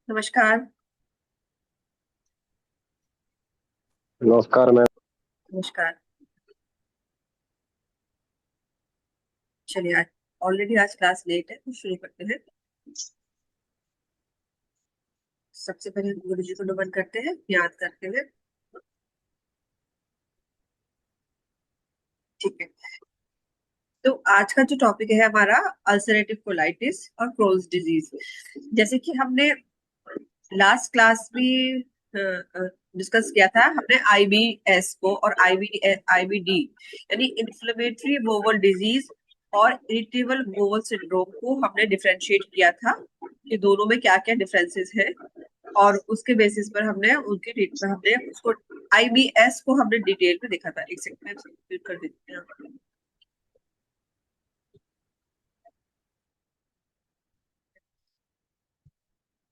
नमस्कार। नमस्कार मैम। नमस्कार। चलिए, आज ऑलरेडी आज क्लास लेट है तो शुरू करते हैं। सबसे पहले गुरु जी को नमन करते हैं, याद करते हैं। ठीक है। तो आज का जो टॉपिक है हमारा अल्सरेटिव कोलाइटिस और क्रोन्स डिजीज। जैसे कि हमने लास्ट क्लास में डिस्कस किया था, हमने आईबीएस को और आईबीडी यानी इन्फ्लेमेटरी बोवल डिजीज और इरिटेबल बोवल सिंड्रोम को हमने डिफरेंशिएट किया था कि दोनों में क्या क्या डिफरेंसेस है। और उसके बेसिस पर हमने उसको आईबीएस को हमने डिटेल में देखा था। एक सेकंड में फिर कर देते हैं।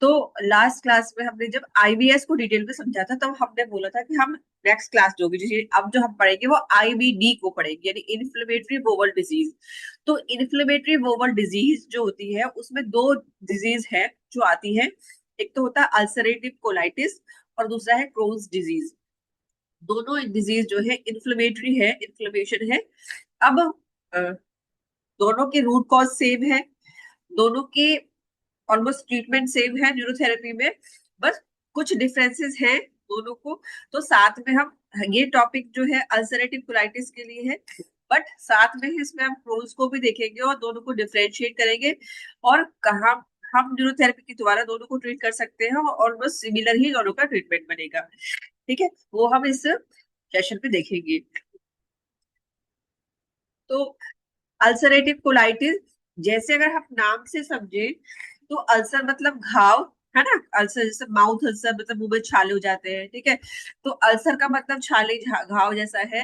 तो लास्ट क्लास में हमने जब आईबीएस को डिटेल में समझा था तब हमने बोला था कि हम नेक्स्ट क्लास जो होगी, जैसे अब जो हम पढ़ेंगे वो आईबीडी को पढ़ेंगे, यानी इन्फ्लेमेटरी बोवल डिजीज। तो इन्फ्लेमेटरी बोवल डिजीज जो होती है उसमें दो डिजीज है जो आती है। एक तो होता है अल्सरेटिव कोलाइटिस और दूसरा है क्रोन्स डिजीज। दोनों डिजीज जो है इन्फ्लेमेटरी है, इन्फ्लेमेशन है। अब अ, दोनों के रूट कॉज सेम है, दोनों के ऑलमोस्ट ट्रीटमेंट सेम है न्यूरोथेरेपी में। बस कुछ डिफरेंसेस हैं दोनों को। तो साथ में हम ये टॉपिक जो है अल्सरेटिव कोलाइटिस के लिए है, बट साथ में ही इसमें हम क्रोन्स को भी देखेंगे और दोनों को डिफरेंशिएट करेंगे और कहा हम न्यूरोथेरेपी के द्वारा दोनों को ट्रीट कर सकते हैं और बस सिमिलर ही दोनों का ट्रीटमेंट बनेगा। ठीक है, वो हम इस सेशन पे देखेंगे। तो अल्सरेटिव कोलाइटिस, जैसे अगर हम नाम से समझे तो अल्सर मतलब घाव, है ना। अल्सर जैसे माउथ अल्सर मतलब मुंह में छाले हो जाते हैं, ठीक है। तो अल्सर का मतलब छाले घाव जैसा है।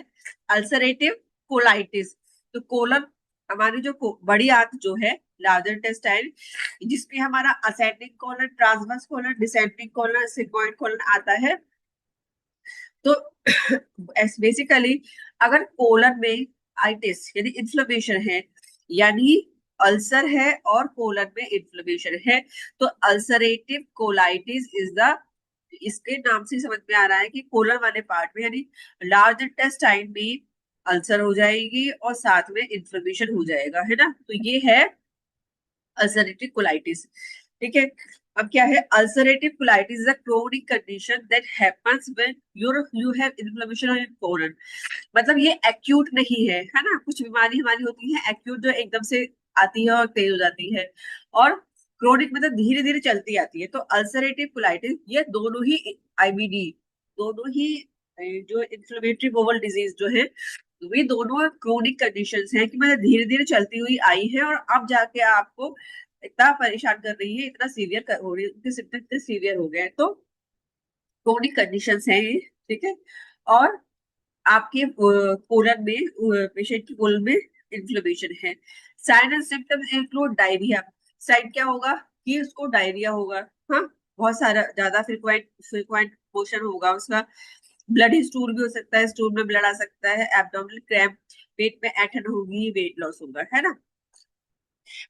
अल्सरेटिव कोलाइटिस, तो कोलन हमारी जो बड़ी आंत जो है लार्जर इंटेस्टाइन, जिसमें हमारा ascending colon, transverse colon, descending colon, sigmoid colon आता है। तो बेसिकली अगर कोलन में आइटिस यानी इन्फ्लेमेशन है, यानी अल्सर है और कोलन में इन्फ्लेमेशन है, तो अल्सरेटिव कोलाइटिस इज द, इसके नाम से समझ में आ रहा है कि कोलन वाले पार्ट में यानी लार्ज इंटेस्टाइन में अल्सर हो जाएगी और साथ में इन्फ्लेमेशन हो जाएगा, है ना। तो ये है अल्सरेटिव कोलाइटिस। ठीक है। अब क्या है, ulcerative colitis is a chronic condition that happens when you have inflammation in colon. मतलब ये एक्यूट नहीं है ना। कुछ बीमारी हमारी होती है एक्यूट जो एकदम से आती है और तेज हो जाती है, और क्रोनिक मतलब धीरे धीरे चलती आती है। तो अल्सरेटिव कोलाइटिस ये दोनों ही आईबीडी, दोनों ही जो इन्फ्लेमेटरी बोवल डिजीज जो है, वे दोनों क्रोनिक कंडीशंस हैं कि मतलब धीरे धीरे चलती हुई आई है और अब जाके आपको इतना परेशान कर रही है, इतना सीवियर हो रही है, उनके सिम्टम इतने सीवियर हो गए हैं। तो क्रोनिक कंडीशंस हैं ये, ठीक है। और आपके कोलन में, पेशेंट की कोलन में इन्फ्लेमेशन है। Sign and symptoms include diarrhoea. Sign क्या होगा कि उसको डायरिया होगा, हाँ, बहुत सारा ज्यादा फ्रिक्वेंट फ्रिक्वेंट मोशन होगा उसका। ब्लड स्टूल भी हो सकता है, स्टूल में ब्लड आ सकता है, एब्डोमिनल क्रैम्प, पेट में ऐंठन होगी, वेट लॉस होगा, है ना।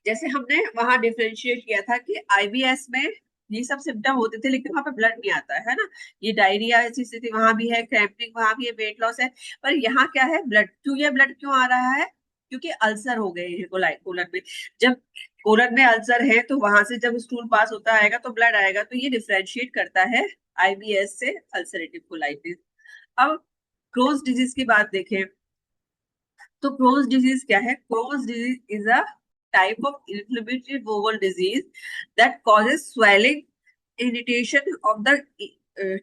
जैसे हमने वहां डिफरेंशिएट किया था कि आईबीएस में ये सब सिम्टम होते थे लेकिन वहां पे ब्लड नहीं आता है ना। ये डायरिया ऐसी स्थिति वहां भी है, क्रैम्पिंग वहां भी है, वेट लॉस है। पर यहाँ क्या है, ब्लड क्यों, ये ब्लड क्यों आ रहा है, क्योंकि अल्सर हो गए हैं कोलन में। जब कोलन में अल्सर है तो वहां से जब स्टूल पास होता आएगा तो ब्लड आएगा, तो ये डिफरेंशिएट करता है आईबीएस से अल्सरेटिव कोलाइटिस। अब क्रोन्स डिजीज की बात देखें तो क्रोन्स डिजीज क्या है। Crohn's disease is a type of inflammatory bowel disease that causes swelling, irritation of the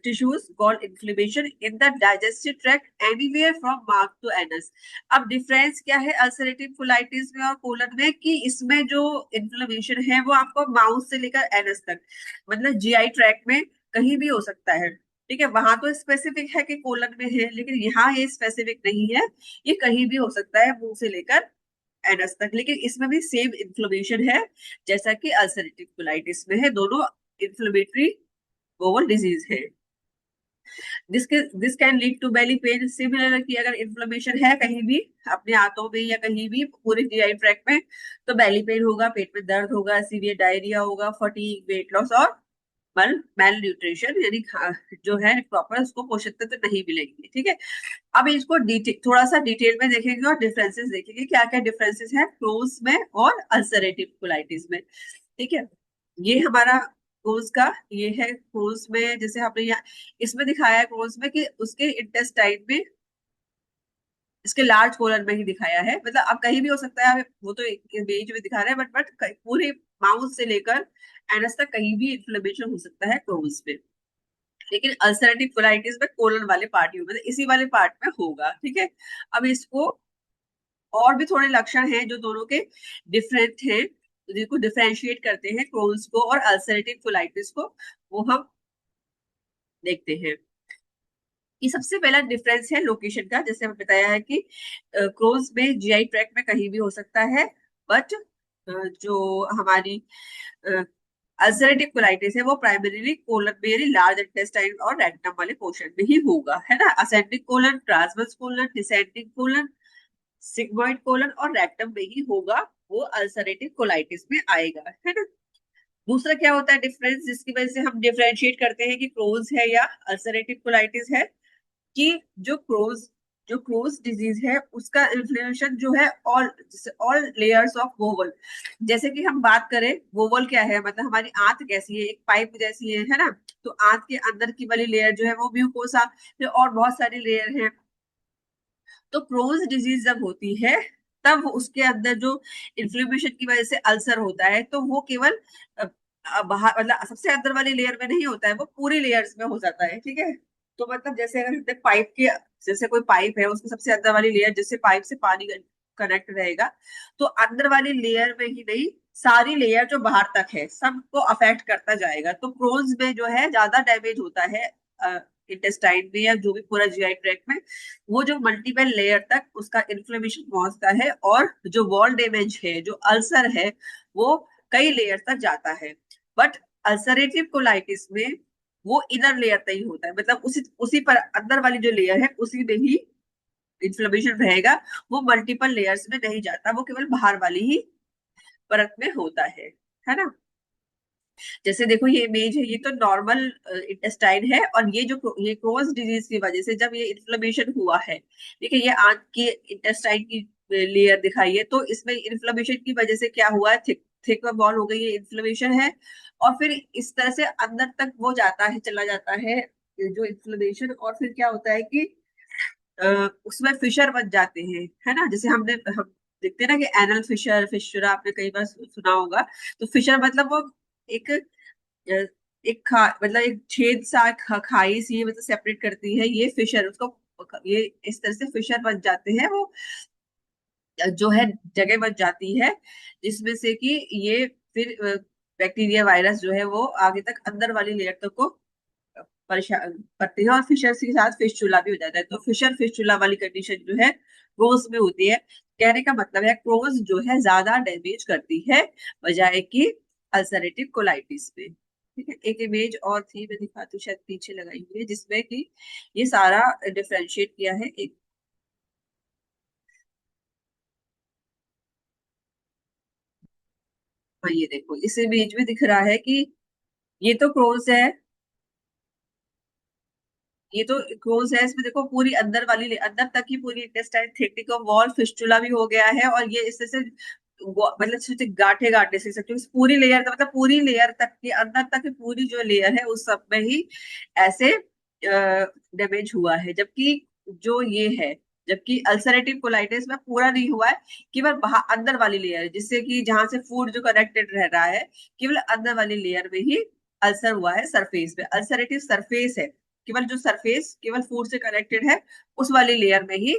tissues called inflammation in the digestive tract anywhere from mouth to anus। अब difference क्या है ulcerative colitis में और colon में, कि इसमें जो inflammation है वो आपको माउथ से लेकर एनस तक, मतलब जीआई ट्रैक्ट में कहीं भी हो सकता है। ठीक है, वहां तो स्पेसिफिक है कि कोलन में है, लेकिन यहाँ ये स्पेसिफिक नहीं है, ये कहीं भी हो सकता है मुंह से लेकर एनस तक। लेकिन इसमें भी सेम इन्फ्लेमेशन है जैसा कि अल्सरेटिव कोलाइटिस में है, दोनों इन्फ्लेमेटरी बोवल डिजीज है। This can lead to belly pain. Similar कि अगर इन्फ्लेमेशन है कहीं भी अपने हाथों में या कहीं भी पूरे जीआई ट्रैक्ट में, तो बेली पेन होगा, पेट में दर्द होगा, सीवियर डायरिया होगा, फटीग, वेट लॉस और मेल न्यूट्रिशन, यानी जो है प्रॉपर उसको पोषक तत्व नहीं मिलेंगे। ठीक है, अब इसको थोड़ा सा डिटेल में देखेंगे और डिफरेंसेस देखेंगे, क्या क्या डिफरेंसेस है क्रोन्स में और अल्सरेटिव कोलाइटिस में। ठीक है, ये हमारा क्रोन्स का ये है। क्रोन्स में जैसे हमने यहाँ इसमें दिखाया है क्रोन्स में कि उसके इंटेस्टाइन में, इसके लार्ज कोलन में ही दिखाया है, मतलब अब कहीं भी हो सकता है, वो तो एक इमेज में दिखा रहे हैं, बट पूरे माउथ से लेकर एनस तक कहीं भी इन्फ्लेमेशन हो सकता है क्रोन्स में। लेकिन अल्सरेटिव कोलाइटिस में कोलन वाले पार्ट में, मतलब इसी वाले पार्ट में होगा। ठीक है, अब इसको और भी थोड़े लक्षण हैं जो दोनों के डिफरेंट हैं, जिनको डिफरेंशिएट करते हैं क्रोन्स को और अल्सरेटिव कोलाइटिस को, वो हम देखते हैं। ये सबसे पहला डिफरेंस है लोकेशन का। जैसे हमें बताया है कि क्रोन्स में जीआई ट्रैक्ट में कहीं भी हो सकता है, बट जो हमारी अल्सरेटिव कोलाइटिस है वो प्राइमरीली कोलन में, यानी लार्ज इंटेस्टाइन और रेक्टम वाले पोर्शन में ही होगा, है ना। Ascending colon, transverse colon, descending colon, sigmoid colon और रेक्टम में ही होगा, वो अल्सरेटिव कोलाइटिस में आएगा, है ना। दूसरा क्या होता है डिफरेंस, जिसकी वजह से हम डिफरेंशिएट करते हैं कि क्रोन्स है या अल्सरेटिव कोलाइटिस है, कि जो क्रोज जो क्रोज डिजीज है उसका इन्फ्लेमेशन जो है ऑल लेयर्स ऑफ वोवल। जैसे कि हम बात करें वोवल क्या है, मतलब हमारी आंत कैसी है, एक पाइप जैसी है ना। तो आंत के अंदर की वाली लेयर जो है वो म्यूकोसा, फिर और बहुत सारी लेयर है। तो क्रोन्स डिजीज जब होती है तब उसके अंदर जो इन्फ्लेमेशन की वजह से अल्सर होता है, तो वो केवल बाहर, मतलब सबसे अंदर वाली लेयर में नहीं होता है, वो पूरी लेयर्स में हो जाता है। ठीक है, तो मतलब जैसे अगर हमने पाइप के, जैसे कोई पाइप है उसकी सबसे अंदर वाली लेयर, जिससे पाइप से पानी कनेक्ट रहेगा, तो अंदर वाली लेयर में ही नहीं, सारी लेयर जो बाहर तक है सबको अफेक्ट करता जाएगा। तो क्रोन्स में जो है ज्यादा डैमेज होता है इंटेस्टाइन में या जो भी पूरा जीआई ट्रैक्ट में, वो जो मल्टीपल लेयर तक उसका इन्फ्लेमेशन पहुंचता है, और जो वॉल डैमेज है, जो अल्सर है, वो कई लेयर तक जाता है। बट अल्सरेटिव कोलाइटिस में वो इनर लेयर तक ही होता है, मतलब उसी उसी पर अंदर वाली जो लेयर है उसी में ही इन्फ्लेमेशन रहेगा, वो मल्टीपल लेयर्स में नहीं जाता, वो केवल बाहर वाली ही परत में होता है ना। जैसे देखो ये इमेज है, ये तो नॉर्मल इंटेस्टाइन है, और ये क्रोन्स डिजीज की वजह से जब ये इन्फ्लेमेशन हुआ है, देखिए ये आंत की इंटेस्टाइन की लेयर दिखाई है, तो इसमें इन्फ्लेमेशन की वजह से क्या हुआ है, थिक वॉल हो गई है, इन्फ्लेमेशन है, और फिर इस तरह से अंदर तक वो जाता है, चला जाता है जो इन्फ्लेमेशन, और फिर क्या होता है कि उसमें फिशर बन जाते हैं, है ना। जैसे हम देखते हैं ना कि एनल फिशर, फिशरा आपने कई बार सुना होगा। तो फिशर मतलब वो एक एक मतलब एक छेद सा खाई सी, मतलब सेपरेट करती है ये फिशर उसको, ये इस तरह से फिशर बन जाते हैं वो, जो है जगह बन जाती है, जिसमें से कि ये फिर बैक्टीरिया वायरस जो है वो आगे तक अंदर वाली लेयर तक को परेशान करते हैं, और फिशर के साथ फिस्टुला भी हो जाता है। तो फिशर फिस्टुला वाली कंडीशन जो है क्रोन्स में होती है। कहने का मतलब है क्रोन्स जो है ज्यादा डैमेज करती है बजाय कि अल्सरेटिव कोलाइटिस में। ठीक है, एक इमेज और थी, मैं दिखाती हूँ, शायद पीछे लगाई हुई है, जिसमें कि ये सारा डिफरेंशिएट किया है। एक ये देखो इस इमेज में दिख रहा है कि ये तो क्रोन्स है, ये तो क्लोज है, इसमें देखो पूरी अंदर वाली अंदर तक ही पूरी इंटेस्टाइन थिकनिक ऑफ वॉल फिस्टुला भी हो गया है, और ये इस तरह से मतलब सोचे गांठे गांठे से सकते हो, इस पूरी लेयर का मतलब पूरी लेयर तक की अंदर तक की पूरी जो लेयर है उस सब में ही ऐसे डैमेज हुआ है। जबकि जो ये है, जबकि अल्सरेटिव कोलाइटिस में पूरा नहीं हुआ है, केवल बाहर अंदर वाली लेयर है, जिससे कि जहां से फूड जो कनेक्टेड रह रहा है, केवल अंदर वाली लेयर में ही अल्सर हुआ है, सरफेस पे अल्सरेटिव सरफेस है, केवल जो सरफेस केवल फूड से कनेक्टेड है उस वाली लेयर में ही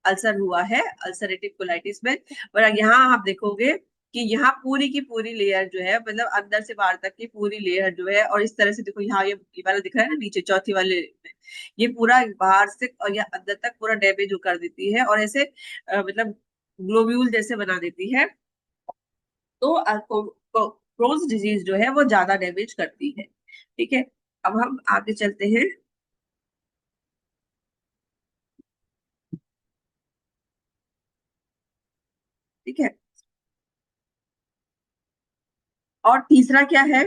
अल्सर हुआ है अल्सरेटिव कोलाइटिस में। और यहाँ आप देखोगे कि यहाँ पूरी की पूरी लेयर जो है, मतलब अंदर से बाहर तक की पूरी लेयर जो है, और इस तरह से देखो यहाँ ये वाला दिख रहा है ना नीचे चौथी वाले में, ये पूरा बाहर से और या अंदर तक पूरा डैमेज कर देती है, और ऐसे मतलब ग्लोब्यूल जैसे बना देती है। तो क्रोन्स डिजीज जो है वो ज्यादा डैमेज करती है। ठीक है, अब हम आगे चलते हैं। ठीक है, और तीसरा क्या है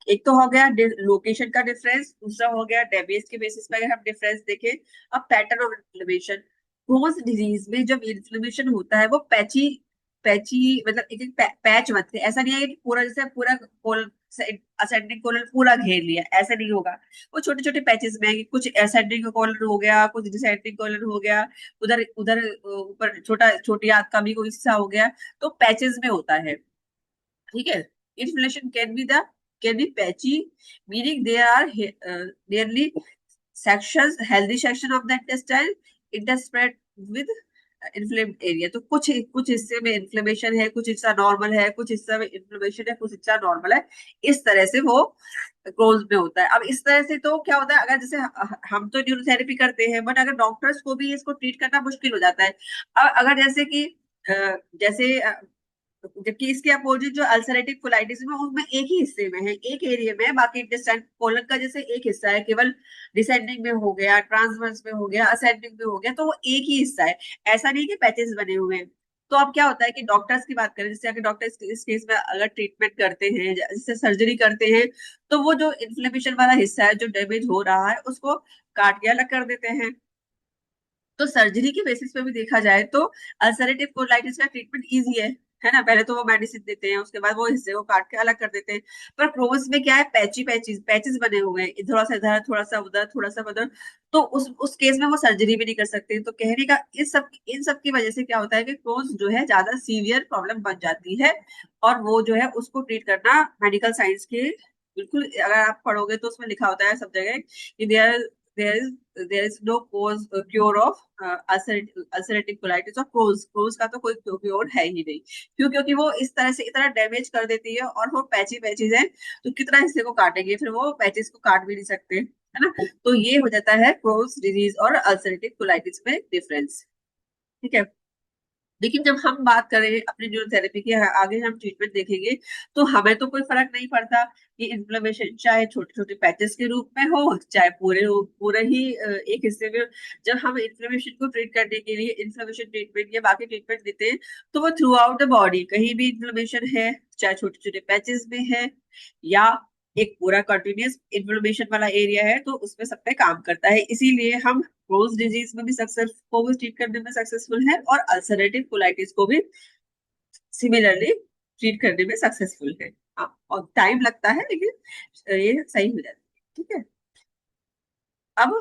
एक तो हो गया लोकेशन का डिफरेंस, दूसरा हो गया डैमेज के बेसिस पे अगर हम डिफरेंस देखें। अब pattern of inflammation, Crohn's disease में जब इन्फ्लेमेशन होता है वो पैची पैची मतलब एक एक पैच बनते हैं। ऐसा नहीं है कि पूरा जैसे पूरा कोल असेंडिंग कोलन पूरा घेर लिया, ऐसा नहीं होगा। वो छोटे छोटे पैचेस में है कि कुछ असेंडिंग कोलन हो गया, कुछ डिसेंडिंग कोलन हो गया, उधर उधर ऊपर छोटा छोटी आंत का भी कोई हिस्सा हो गया, तो पैचेस में होता है। ठीक है। Inflammation can be patchy, meaning there are nearly sections, healthy section of the intestine, it does spread with inflamed area। तो कुछ कुछ हिस्से में इन्फ्लेमेशन है, कुछ हिस्सा नॉर्मल है, कुछ हिस्सा में इन्फ्लेमेशन है, कुछ हिस्सा नॉर्मल है। इस तरह से वो क्रोन्स में होता है। अब इस तरह से तो क्या होता है, अगर जैसे हम तो न्यूरोथेरेपी करते हैं, बट अगर डॉक्टर्स को भी इसको ट्रीट करना मुश्किल हो जाता है। अब अगर जैसे कि जैसे जबकि इसके अपोजिट जो अल्सरेटिव कोलाइटिस में, उसमें एक ही हिस्से में है, एक एरिया में है, बाकी इंटेस्टाइन कोलन का जैसे एक हिस्सा है, केवल डिसेंडिंग में हो गया, ट्रांसवर्स में हो गया, असेंडिंग में हो गया, तो वो एक ही हिस्सा है। ऐसा नहीं कि पैचेस बने हुए हैं। तो अब क्या होता है कि डॉक्टर्स की बात करें, जैसे अगर डॉक्टर इस केस में अगर ट्रीटमेंट करते हैं, जैसे सर्जरी करते हैं, तो वो जो इन्फ्लेमेशन वाला हिस्सा है जो डैमेज हो रहा है उसको काट के अलग कर देते हैं। तो सर्जरी के बेसिस पे भी देखा जाए तो अल्सरेटिव कोलाइटिस का ट्रीटमेंट इजी है ना। पहले तो वो मेडिसिन देते हैं, उसके बाद वो हिस्से को काट के अलग कर देते हैं। पर क्रोन्स में क्या है, पैची पैचेस पैचेस बने हुए हैं, थोड़ा सा इधर, थोड़ा सा उधर, थोड़ा सा उधर। तो उस केस में वो सर्जरी भी नहीं कर सकते। तो कहने का इन सब की वजह से क्या होता है कि क्रोन्स जो है ज्यादा सीवियर प्रॉब्लम बन जाती है। और वो जो है उसको ट्रीट करना मेडिकल साइंस के बिल्कुल, अगर आप पढ़ोगे तो उसमें लिखा होता है सब जगह कि there is there is no cause cure of ulcerative colitis और Crohn's का तो कोई क्योर है ही नहीं। क्यों? क्योंकि वो इस तरह से इतना डैमेज कर देती है, और वो पैची पैचेज है, तो कितना हिस्से को काटेंगे, फिर वो पैचेस को काट भी नहीं सकते, है ना। तो ये हो जाता है Crohn's डिजीज और अल्सरेटिव कोलाइटिस में डिफरेंस। ठीक है। लेकिन जब हम बात करें अपनी न्यूरोथेरेपी की, आगे हम ट्रीटमेंट देखेंगे, तो हमें तो कोई फर्क नहीं पड़ता कि इन्फ्लेमेशन चाहे छोटे छोटे पैचेस के रूप में हो, चाहे पूरे ही एक हिस्से में। जब हम इन्फ्लेमेशन को ट्रीट करने के लिए इन्फ्लेमेशन ट्रीटमेंट या बाकी ट्रीटमेंट देते हैं, तो वो थ्रू आउट द बॉडी कहीं भी इन्फ्लेमेशन है, चाहे छोटे छोटे पैचेस में है या एक पूरा कंटिन्यूस इन्फ्लेमेशन वाला एरिया है, तो उसमें सब पे काम करता है। इसीलिए हम क्रोन्स डिजीज में भी सक्सेस को भी ट्रीट करने में सक्सेसफुल है, और अल्सरेटिव कोलाइटिस को भी सिमिलरली ट्रीट करने में सक्सेसफुल है। हाँ, और टाइम लगता है, लेकिन ये सही हो जाता है। ठीक है। अब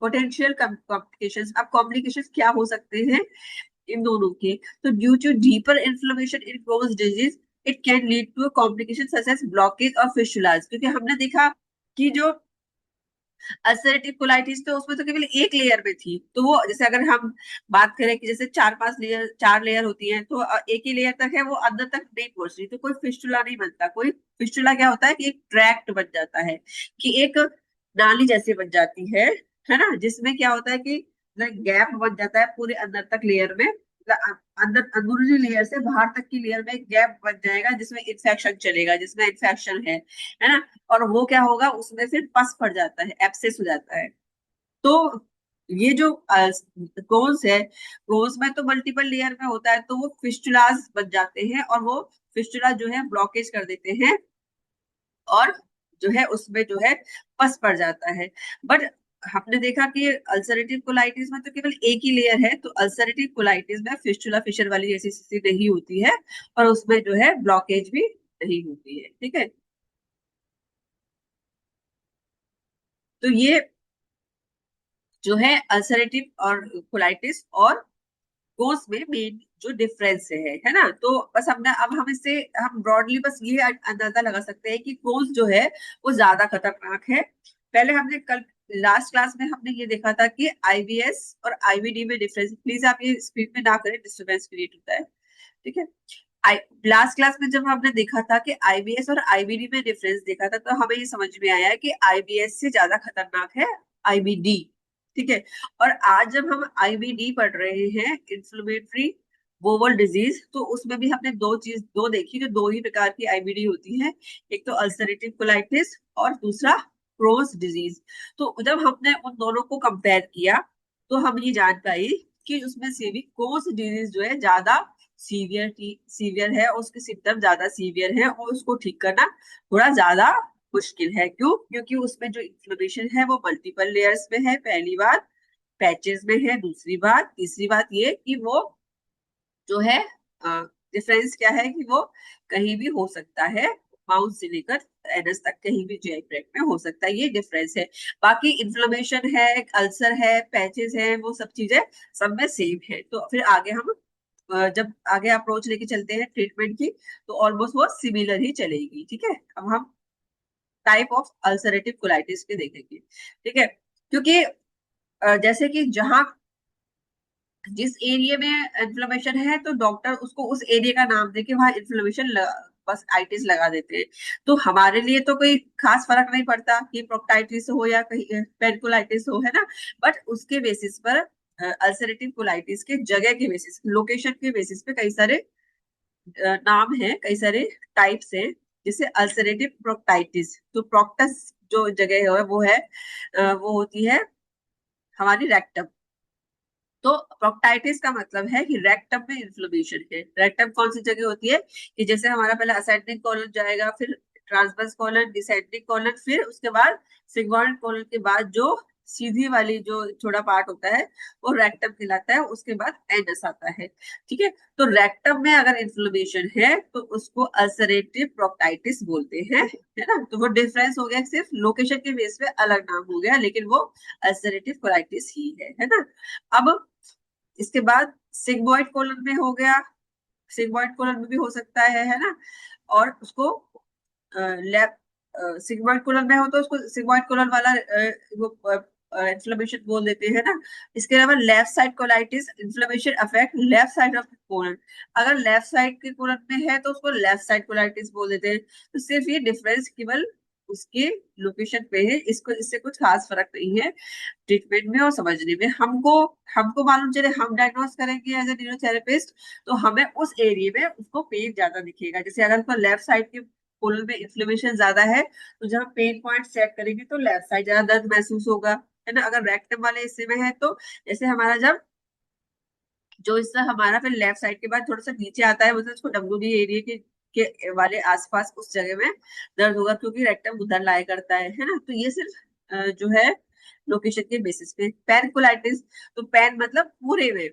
पोटेंशियल कॉम्प्लिकेशंस, अब कॉम्प्लिकेशंस क्या हो सकते हैं इन दोनों के। तो due to deeper inflammation in Crohn's disease, it can lead to complication such as blockage और फिस्टुलास। क्योंकि हमने देखा कि जो अल्सरेटिव कोलाइटिस तो उसमें तो केवल एक लेयर में थी, तो वो जैसे अगर हम बात करें कि जैसे चार लेयर होती हैं, तो एक ही लेयर तक है, वो अंदर तक नहीं पहुंच रही, तो कोई फिस्टुला नहीं बनता। कोई फिस्टुला क्या होता है कि एक ट्रैक्ट बन जाता है, कि एक नाली जैसे बन जाती है ना, जिसमें क्या होता है कि गैप बन जाता है पूरे अंदर तक लेयर में, अंदर अंदरूनी लेयर से बाहर तक की लेयर में गैप बन जाएगा, जिसमें इन्फेक्शन चलेगा, जिसमें इन्फेक्शन है ना। और वो क्या होगा, उसमें फिर पस पड़ जाता है, एब्सेस हो जाता है। तो ये जो कोन्स है, कोन्स में तो मल्टीपल लेयर में होता है, तो वो फिस्टुलास बन जाते हैं, और वो फिस्टुला जो है ब्लॉकेज कर देते हैं, और जो है उसमें जो है पस पड़ जाता है। बट हमने देखा कि अल्सरेटिव कोलाइटिस में तो केवल एक ही लेयर है, तो अल्सरेटिव कोलाइटिस में फिस्टुला फिशर वाली जैसी स्थिति नहीं होती है, और उसमें जो है ब्लॉकेज भी नहीं होती है। ठीक है। तो ये जो है अल्सरेटिव और कोलाइटिस और कोर्स में मेन जो डिफरेंस है ना। तो बस हमने अब हम इससे हम ब्रॉडली बस ये अंदाजा लगा सकते हैं कि कोर्स जो है वो ज्यादा खतरनाक है। पहले हमने कल लास्ट क्लास में हमने ये देखा था कि आईबीएस और आईबीडी में डिफरेंस, प्लीज आप ये स्पीड में ना करें, डिस्टर्बेंस क्रिएट होता है। ठीक है। लास्ट क्लास में जब हमने देखा था कि आईबीएस और आईबीडी में डिफरेंस देखा था, तो हमें ये समझ में आया कि आईबीएस से ज्यादा खतरनाक है आईबीडी। ठीक है। और आज जब हम आईबीडी पढ़ रहे हैं, इंफ्लेमेटरी बोवल डिजीज, तो उसमें भी हमने दो देखी, जो दो ही प्रकार की आईबीडी होती है। एक तो अल्सरेटिव कोलाइटिस और दूसरा क्रोन्स डिजीज। तो जब हमने उन दोनों को कंपेयर किया, तो हम ये जान पाई उसकी उसमें से भी कौन सी डिजीज जो है ज्यादा सीवियर है, उसके सिम्टम ज्यादा सीवियर है और उसको ठीक करना थोड़ा ज्यादा मुश्किल है। क्यों? क्योंकि उसमें जो इन्फ्लेमेशन है वो मल्टीपल लेयर्स में है, पहली बात, पैचेस में है, दूसरी बात, तीसरी बात ये कि वो जो है, डिफरेंस क्या है कि वो कहीं भी हो सकता है, माउथ से लेकर एनस तक कहीं भी जीआई ट्रैक्ट में हो सकता है, ये डिफरेंस है। बाकी इन्फ्लेमेशन है, अल्सर है, पैचेस है, वो सब चीजें सब में सेम है। तो फिर आगे हम जब आगे अप्रोच लेके चलते हैं ट्रीटमेंट की, तो ऑलमोस्ट वो सिमिलर ही चलेगी। ठीक है, अब हम टाइप ऑफ अल्सरेटिव कोलाइटिस के देखेंगे। ठीक है, क्योंकि जैसे कि जहां जिस एरिया में इन्फ्लेमेशन है तो डॉक्टर उसको उस एरिया का नाम देके वहां इन्फ्लेमेशन बस आइटिस लगा देते हैं। तो हमारे लिए तो कोई खास फर्क नहीं पड़ता कि प्रोक्टाइटिस हो या कहीं पेनकुलाइटिस हो, है ना। बट उसके बेसिस पर अल्सरेटिव कोलाइटिस के जगह के बेसिस, लोकेशन के बेसिस पे कई सारे नाम है, कई सारे टाइप्स है। जैसे अल्सरेटिव प्रोक्टाइटिस, तो प्रोक्टस जो जगह है वो है वो होती है हमारी रेक्टम। तो प्रोक्टाइटिस का मतलब है कि रेक्टम में इन्फ्लेमेशन है। रेक्टम कौन सी जगह होती है कि जैसे हमारा पहले असेंडिंग कॉलन जाएगा, फिर ट्रांसवर्स कॉलन, डिसेंडिंग कॉलन, फिर उसके बाद सिग्मॉइड कॉलन के बाद जो सीधी वाली जो छोटा पार्ट होता है वो रेक्टम कहलाता है, उसके बाद एनस आता है। ठीक है, तो रेक्टम में अगर इन्फ्लेमेशन है तो उसको अल्सरेटिव प्रोक्टाइटिस बोलते हैं, है ना। तो वो डिफरेंस हो गया, सिर्फ लोकेशन के बेस पे अलग नाम हो गया, लेकिन वो अल्सरेटिव कोलाइटिस ही है ना। अब इसके बाद सिग्मोइड कोलन में हो गया, सिग्मोइड कोलन में भी हो सकता है ना। और उसको लेफ्ट सिग्मोइड कोलन में हो तो उसको सिग्मोइड कोलन वाला वो इन्फ्लेमेशन बोल देते हैं ना। इसके अलावा left side colitis, inflammation affect left side of colon, अगर लेफ्ट साइड के कोलन में है तो उसको लेफ्ट साइड कोलाइटिस बोल देते हैं। तो सिर्फ ये डिफरेंस केवल उसके लोकेशन पे है, इसको इससे कुछ खास फर्क नहीं है ट्रीटमेंट में और समझने में। हमको हमको मालूम चले, हम डायग्नोस करेंगे एज ए न्यूरोथेरेपिस्ट, तो हमें उस एरिया में उसको पेन ज्यादा दिखेगा। जैसे अगर उसको लेफ्ट साइड के कोलन में इन्फ्लेमेशन ज्यादा है तो जब हम पेन पॉइंट चेक करेंगे तो लेफ्ट साइड ज्यादा दर्द महसूस होगा, है ना। अगर रेक्टम वाले हिस्से में है तो जैसे हमारा जब जो हिस्सा हमारा फिर लेफ्ट साइड के बाद थोड़ा सा नीचे आता है, मतलब उसको डब्ल्यू एरिया के वाले आसपास उस जगह में दर्द होगा, क्योंकि रेक्टम उधर लाया करता है ना। तो ये सिर्फ जो है लोकेशन के बेसिस पे। पैनकुलाइटिस, तो पैन मतलब पूरे में,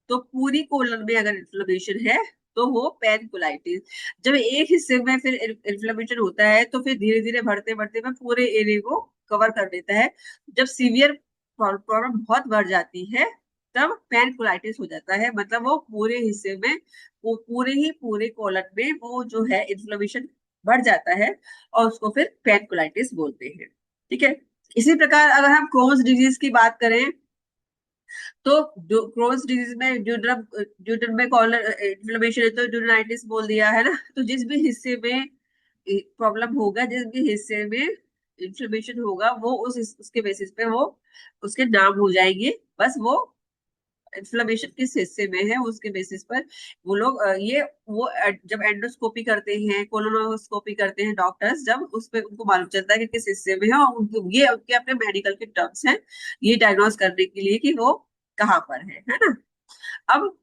तो पूरी कोलन में अगर इन्फ्लेमेशन है तो वो पैनकुलाइटिस। जब एक हिस्से में फिर इन्फ्लेमेशन होता है तो फिर धीरे धीरे बढ़ते बढ़ते में पूरे एरिया को कवर कर देता है। जब सीवियर प्रॉब्लम बहुत बढ़ जाती है तब पैनकुलाइटिस हो जाता है, मतलब वो पूरे हिस्से में, वो पूरे कॉलन में वो जो है इन्फ्लेमेशन बढ़ जाता है और उसको फिर पैनकुलाइटिस बोलते हैं। ठीक है, इसी प्रकार अगर हम क्रोन्स डिजीज की बात करें तो जो क्रोन्स डिजीज में ड्यूड्रम ड्यूड्रम में कॉलर इन्फ्लेमेशन है तो ड्यूडनाइटिस बोल दिया, है ना। तो जिस भी हिस्से में प्रॉब्लम होगा, जिस भी हिस्से में इन्फ्लेमेशन होगा, वो उसके बेसिस पे वो उसके नाम हो जाएंगे। बस वो इन्फ्लेमेशन किस हिस्से में है उसके बेसिस पर वो लोग जब एंडोस्कोपी करते हैं, कोलोनोस्कोपी करते हैं डॉक्टर्स, जब उस पे उनको मालूम चलता है कि किस हिस्से में है, और ये उनके अपने मेडिकल के टर्म्स हैं ये डायग्नोज करने के लिए कि वो कहाँ पर है ना। अब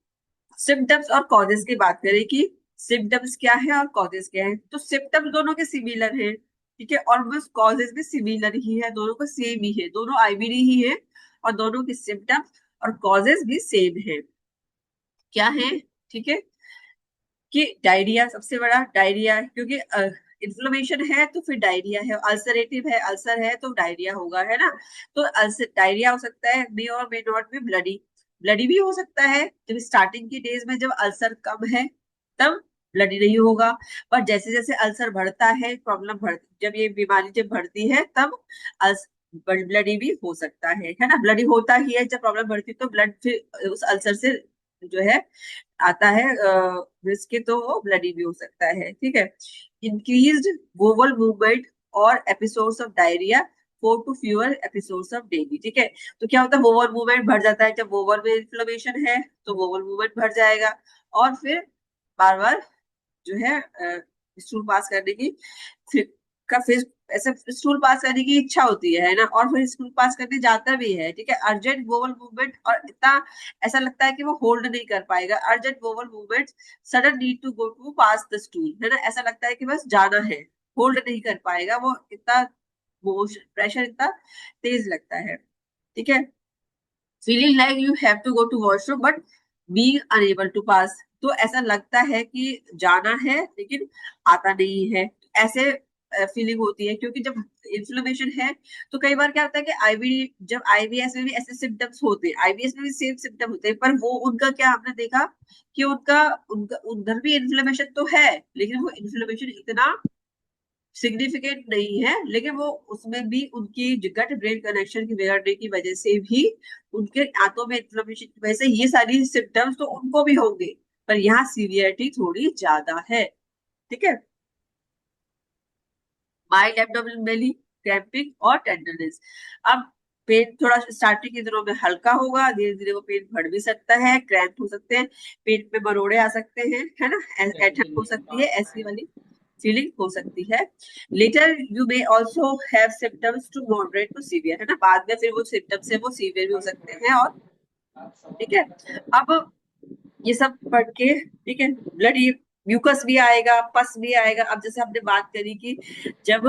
सिम्टम्स और कॉजेस की बात करें कि सिम्टम्स क्या है और कॉजेस क्या है, तो सिम्टम्स दोनों के सिमिलर हैं। ठीक है, और बस कॉजेस भी सिमिलर ही है, दोनों को सेम ही है, दोनों आईबीडी ही है और दोनों के सिम्टम्स और कॉजेस भी सेम है। क्या है? ठीक है, कि डायरिया सबसे बड़ा, डायरिया, क्योंकि इन्फ्लेमेशन है तो फिर डायरिया है, अल्सरेटिव है, अल्सर है तो डायरिया होगा, है ना। तो अल्सर डायरिया हो सकता है, मे और may not be bloody, bloody भी हो सकता है। जब स्टार्टिंग की डेज में जब अल्सर कम है तब ब्लडी नहीं होगा, पर जैसे जैसे अल्सर बढ़ता है, प्रॉब्लम बढ़, जब ये बीमारी जब बढ़ती है तब ब्लडी भी हो सकता है ना। ब्लडी होता ही है जब प्रॉब्लम बढ़ती है, तो ब्लड फिर उस अल्सर से जो है आता है रिस्क के, तो वो ब्लडी भी हो सकता है। ठीक है, इंक्रीज्ड वोवल मूवमेंट और episodes of diarrhoea, 4 to fewer episodes of daily. ठीक है, तो क्या होता है, वोवल मूवमेंट बढ़ जाता है, जब वोवल में इन्फ्लेमेशन है तो वोवल मूवमेंट बढ़ जाएगा और फिर बार बार जो है स्टूल पास करने की फिर का फेज ऐसे स्टूल पास करने की इच्छा होती है ना, और फिर स्टूल पास करने जाता भी है, ठीक है, अर्जेंट बोवल मूवमेंट, और इतना ऐसा लगता है कि वो होल्ड नहीं कर पाएगा, urgent bowel movement, sudden need to go to pass the stool, है ना, ऐसा लगता है कि बस जाना है, होल्ड नहीं कर पाएगा वो, इतना प्रेशर इतना तेज लगता है, ठीक है। Feeling like you have to go to washroom but being unable to pass, तो ऐसा लगता है कि जाना है लेकिन आता नहीं है, ऐसे फीलिंग होती है, क्योंकि जब इन्फ्लेमेशन है तो कई बार क्या होता है कि जब आईबीएस में भी ऐसे सिम्टम्स होते हैं, आईबीएस में भी सेम सिम्टम होते हैं, पर वो उनका क्या हमने देखा कि उनका उनका उधर भी इन्फ्लेमेशन तो है, लेकिन वो इन्फ्लेमेशन इतना सिग्निफिकेंट नहीं है, लेकिन वो उसमें भी उनकी गट ब्रेन कनेक्शन की बिगड़ने की वजह से भी, उनके आंतों में इन्फ्लेमेशन की वजह से ये सारी सिम्टम्स तो उनको भी होंगे, पर यहाँ सीवियरिटी थोड़ी ज्यादा है, ठीक है। माइल्ड एब्डोमिनल बेली, क्रैम्पिंग और टेंडरनेस। अब पेन थोड़ा स्टार्टिंग के दिनों में हल्का होगा, धीरे धीरे वो पेन बढ़ भी सकता है, क्रैम्प हो सकते हैं, पेट में मरोड़े आ सकते हैं, है ना, ऐठन हो सकती है, ऐसी वाली फीलिंग हो सकती है। Later you may also have symptoms to moderate to severe, है ना, बाद में फिर वो सिम्टम्स है वो सीवियर भी हो सकते हैं, और ठीक है। अब ये सब पढ़ के, ठीक है, ब्लड म्यूकस भी आएगा, पस भी आएगा। अब जैसे हमने बात करी कि जब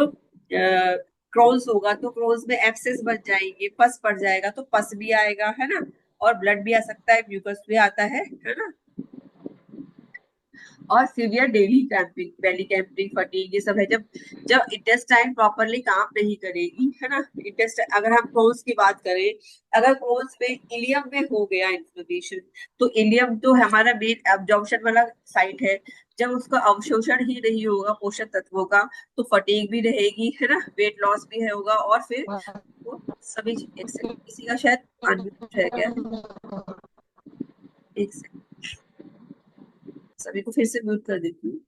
क्रोन्स होगा तो क्रोन्स में एब्सेस बन जाएंगे, पस पड़ जाएगा तो पस भी आएगा, है ना, और ब्लड भी आ सकता है, म्यूकस भी आता है ना, और सीवियर डेली क्रैम्पिंग, बेली क्रैम्पिंग, फटीग, ये सब है जब जब इंटेस्टाइन प्रॉपरली काम नहीं करेगी, है ना, इंटेस्टाइन, अगर हम क्रोन्स की बात करें, अगर क्रोन्स में इलियम में हो गया इन्फ्लेमेशन, तो इलियम तो हमारा मेन एब्जॉर्प्शन वाला साइट है, जब उसका अवशोषण ही नहीं होगा पोषक तत्वों का, तो फटीग भी रहेगी, है ना, वेट लॉस भी है होगा, और फिर वो सभी, एक सेकंड, किसी का शायद अनम्यूट है क्या, एक सेकंड, सभी को फिर से म्यूट कर देती हूँ,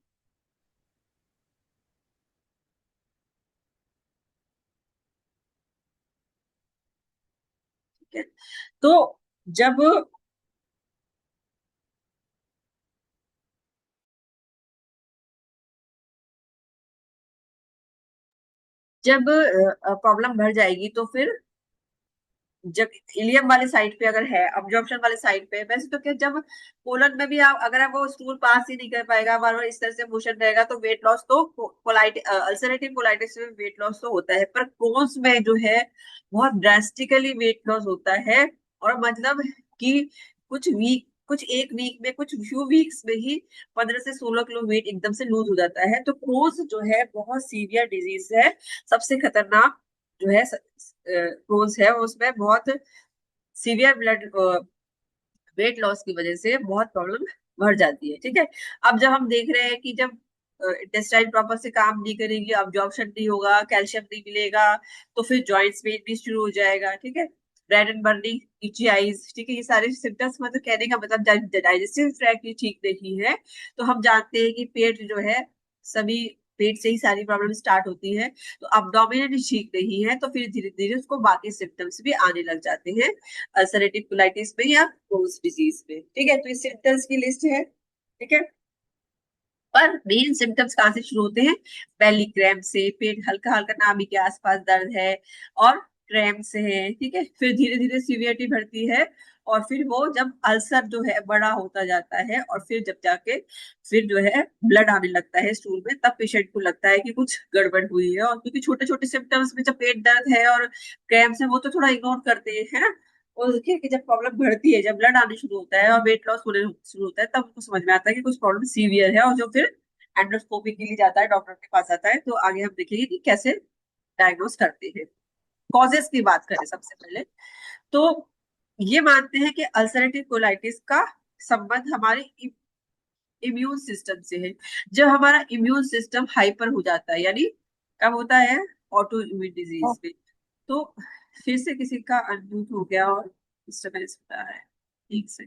ठीक है। तो जब जब प्रॉब्लम बढ़ जाएगी तो फिर, जब इलियम वाले साइड पे अगर है, अब्जॉर्प्शन वाले साइड पे, वैसे तो क्या, जब कोलन में भी आप अगर आप वो स्टूल पास ही नहीं कर पाएगा, बार बार इस तरह से मोशन रहेगा, तो वेट लॉस तो अल्सरेटिव कोलाइटिस में वेट लॉस तो होता है, पर क्रोन्स में जो है बहुत ड्रास्टिकली वेट लॉस होता है, और मतलब कि कुछ एक वीक में, कुछ फ्यू वीक्स में ही 15 से 16 किलो वेट एकदम से लूज हो जाता है, तो क्रोन्स जो है बहुत सीवियर डिजीज है, सबसे खतरनाक जो है क्रोन्स है, उसमें बहुत सीवियर ब्लड वेट लॉस की वजह से बहुत प्रॉब्लम बढ़ जाती है, ठीक है। अब जब हम देख रहे हैं कि जब इंटेस्टाइन प्रॉपर से काम नहीं करेगी, अब्जॉर्प्शन नहीं होगा, कैल्शियम नहीं मिलेगा, तो फिर जॉइंट्स पेन भी शुरू हो जाएगा, ठीक है, रेड एंड बर्निंग, इची आईज, ठीक है, ये सारे सिम्टम्स, मतलब कहने का मतलब डाइजेस्टिव ट्रैक्ट ही ठीक नहीं है, तो हम जानते हैं कि पेट जो है, सभी पेट से ही सारी प्रॉब्लम स्टार्ट होती है, तो अब्डोमिनल ठीक नहीं है, तो फिर धीरे धीरे उसको बाकी सिम्टम्स भी आने लग जाते हैं, अल्सरेटिव कोलाइटिस में या क्रोन्स डिजीज में, ठीक है, तो ये सिम्टम्स की लिस्ट है, ठीक है। पर मेन सिम्टम्स कहाँ से शुरू होते हैं, बेली क्रैम्प से, पेट हल्का हल्का नाभि के आसपास दर्द है, और क्रैम्प से है, ठीक है, फिर धीरे धीरे सीवियरिटी बढ़ती है, और फिर वो जब अल्सर जो है बड़ा होता जाता है, और फिर जब जाके फिर जो है ब्लड आने लगता है स्टूल में, तब पेशेंट को लगता है कि कुछ गड़बड़ हुई है, और क्योंकि छोटे छोटे सिम्टम्स में जब पेट दर्द है और क्रैम्प है वो तो थोड़ा इग्नोर करते हैं, है ना, और देखिए कि जब प्रॉब्लम बढ़ती है, जब ब्लड आने शुरू होता है और वेट लॉस होने शुरू होता है, तब उनको समझ में आता है कि कुछ प्रॉब्लम सीवियर है, और जो फिर एंडोस्कोपी के लिए जाता है, डॉक्टर के पास आता है, तो आगे हम देखेंगे कि कैसे डायग्नोस करते हैं। कॉजेस की बात करें सबसे पहले, तो ये मानते हैं कि अल्सरेटिव कोलाइटिस का संबंध हमारे इम्यून सिस्टम से है। जब हमारा इम्यून सिस्टम हाइपर हो जाता है, यानी कब होता है, ऑटो इम्यून डिजीज में, तो फिर से किसी का अनम्यूट हो गया और डिस्टर्बेंस हो रहा है, ठीक से,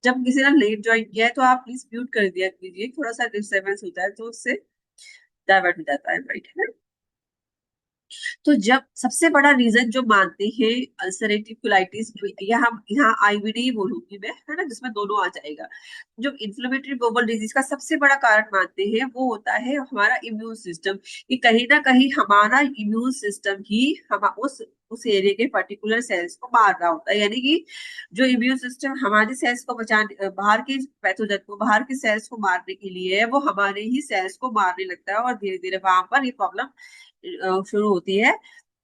जब किसी ने लेट ज्वाइन किया है तो आप प्लीज म्यूट कर दिया कीजिए, थोड़ा सा डिस्टर्बेंस होता है तो उससे डाइवर्ट हो जाता है, राइट है ना। तो जब सबसे बड़ा रीजन जो मानते हैं अल्सरेटिव कोलाइटिस, या हम यहाँ आईबीडी ही बोलूंगी मैं, है ना, जिसमें दोनों आ जाएगा। जो इन्फ्लेमेटरी बowel डिजीज का सबसे बड़ा कारण मानते हैं वो होता है हमारा इम्यून सिस्टम, कि कहीं ना कहीं हमारा इम्यून सिस्टम ही हम उस एरिया के पर्टिकुलर सेल्स को मार रहा होता है। यानी कि जो इम्यून सिस्टम हमारे सेल्स को बचाने, बाहर के पैथोजन को, बाहर के सेल्स को मारने के लिए है, वो हमारे ही सेल्स को मारने लगता है, और धीरे धीरे वहां पर ये प्रॉब्लम शुरू होती है।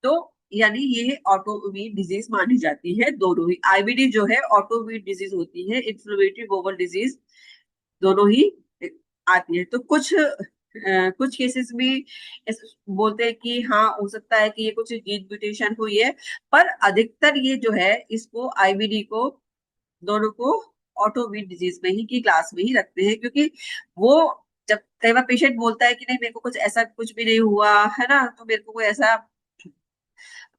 तो यानी ये ऑटोइम्यून डिजीज मानी जाती है। दोनों ही आईबीडी जो है ऑटोइम्यून डिजीज होती है, इन्फ्लेमेटरी बowel डिजीज दोनों ही आती है। तो कुछ केसेस में बोलते हैं कि हाँ हो सकता है कि ये कुछ जीन म्यूटेशन हुई है, पर अधिकतर ये जो है इसको आईबीडी को, दोनों को ऑटोइम्यून डिजीज में ही की क्लास में ही रखते हैं। क्योंकि वो जब कई बार पेशेंट बोलता है कि नहीं मेरे को कुछ ऐसा कुछ भी नहीं हुआ है ना, तो मेरे को कोई ऐसा,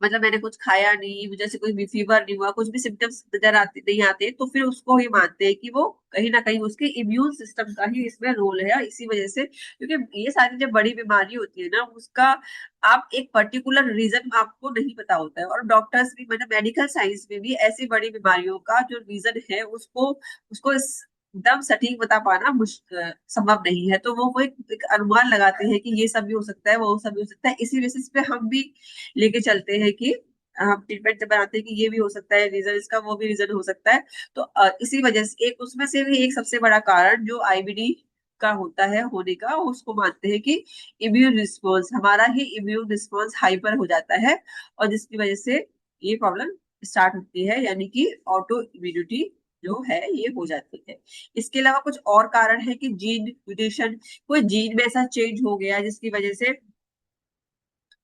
मतलब मैंने कुछ खाया नहीं, मुझे से कोई भी फीवर नहीं हुआ, कुछ भी सिम्टम्स नजर आते नहीं आते, तो फिर उसको ही मानते हैं कि वो कहीं ना कहीं उसके इम्यून सिस्टम का ही इसमें रोल है। इसी वजह से, क्योंकि ये सारी जब बड़ी बीमारी होती है ना, उसका आप एक पर्टिकुलर रीजन आपको नहीं पता होता है। और डॉक्टर्स भी, मतलब मेडिकल साइंस में भी ऐसी बड़ी बीमारियों का जो रीजन है उसको उसको एकदम सटीक बता पाना संभव नहीं है। तो वो एक अनुमान लगाते हैं कि ये सब भी हो सकता है, वो सब भी हो सकता है। इसी बेसिस पे हम भी लेके चलते हैं कि हम ट्रीटमेंट जब बनाते हैं कि ये भी हो सकता है रीजन इसका, वो भी रीजन हो सकता है। तो इसी वजह से एक उसमें से भी एक सबसे बड़ा कारण जो आईबीडी का होता है होने का, उसको मानते हैं कि इम्यून रिस्पॉन्स, हमारा ही इम्यून रिस्पॉन्स हाइपर हो जाता है, और जिसकी वजह से ये प्रॉब्लम स्टार्ट होती है, यानी कि ऑटो इम्यूनिटी जो है ये हो जाती है। इसके अलावा कुछ और कारण है कि जीन म्यूटेशन, कोई जीन में ऐसा चेंज हो गया जिसकी वजह से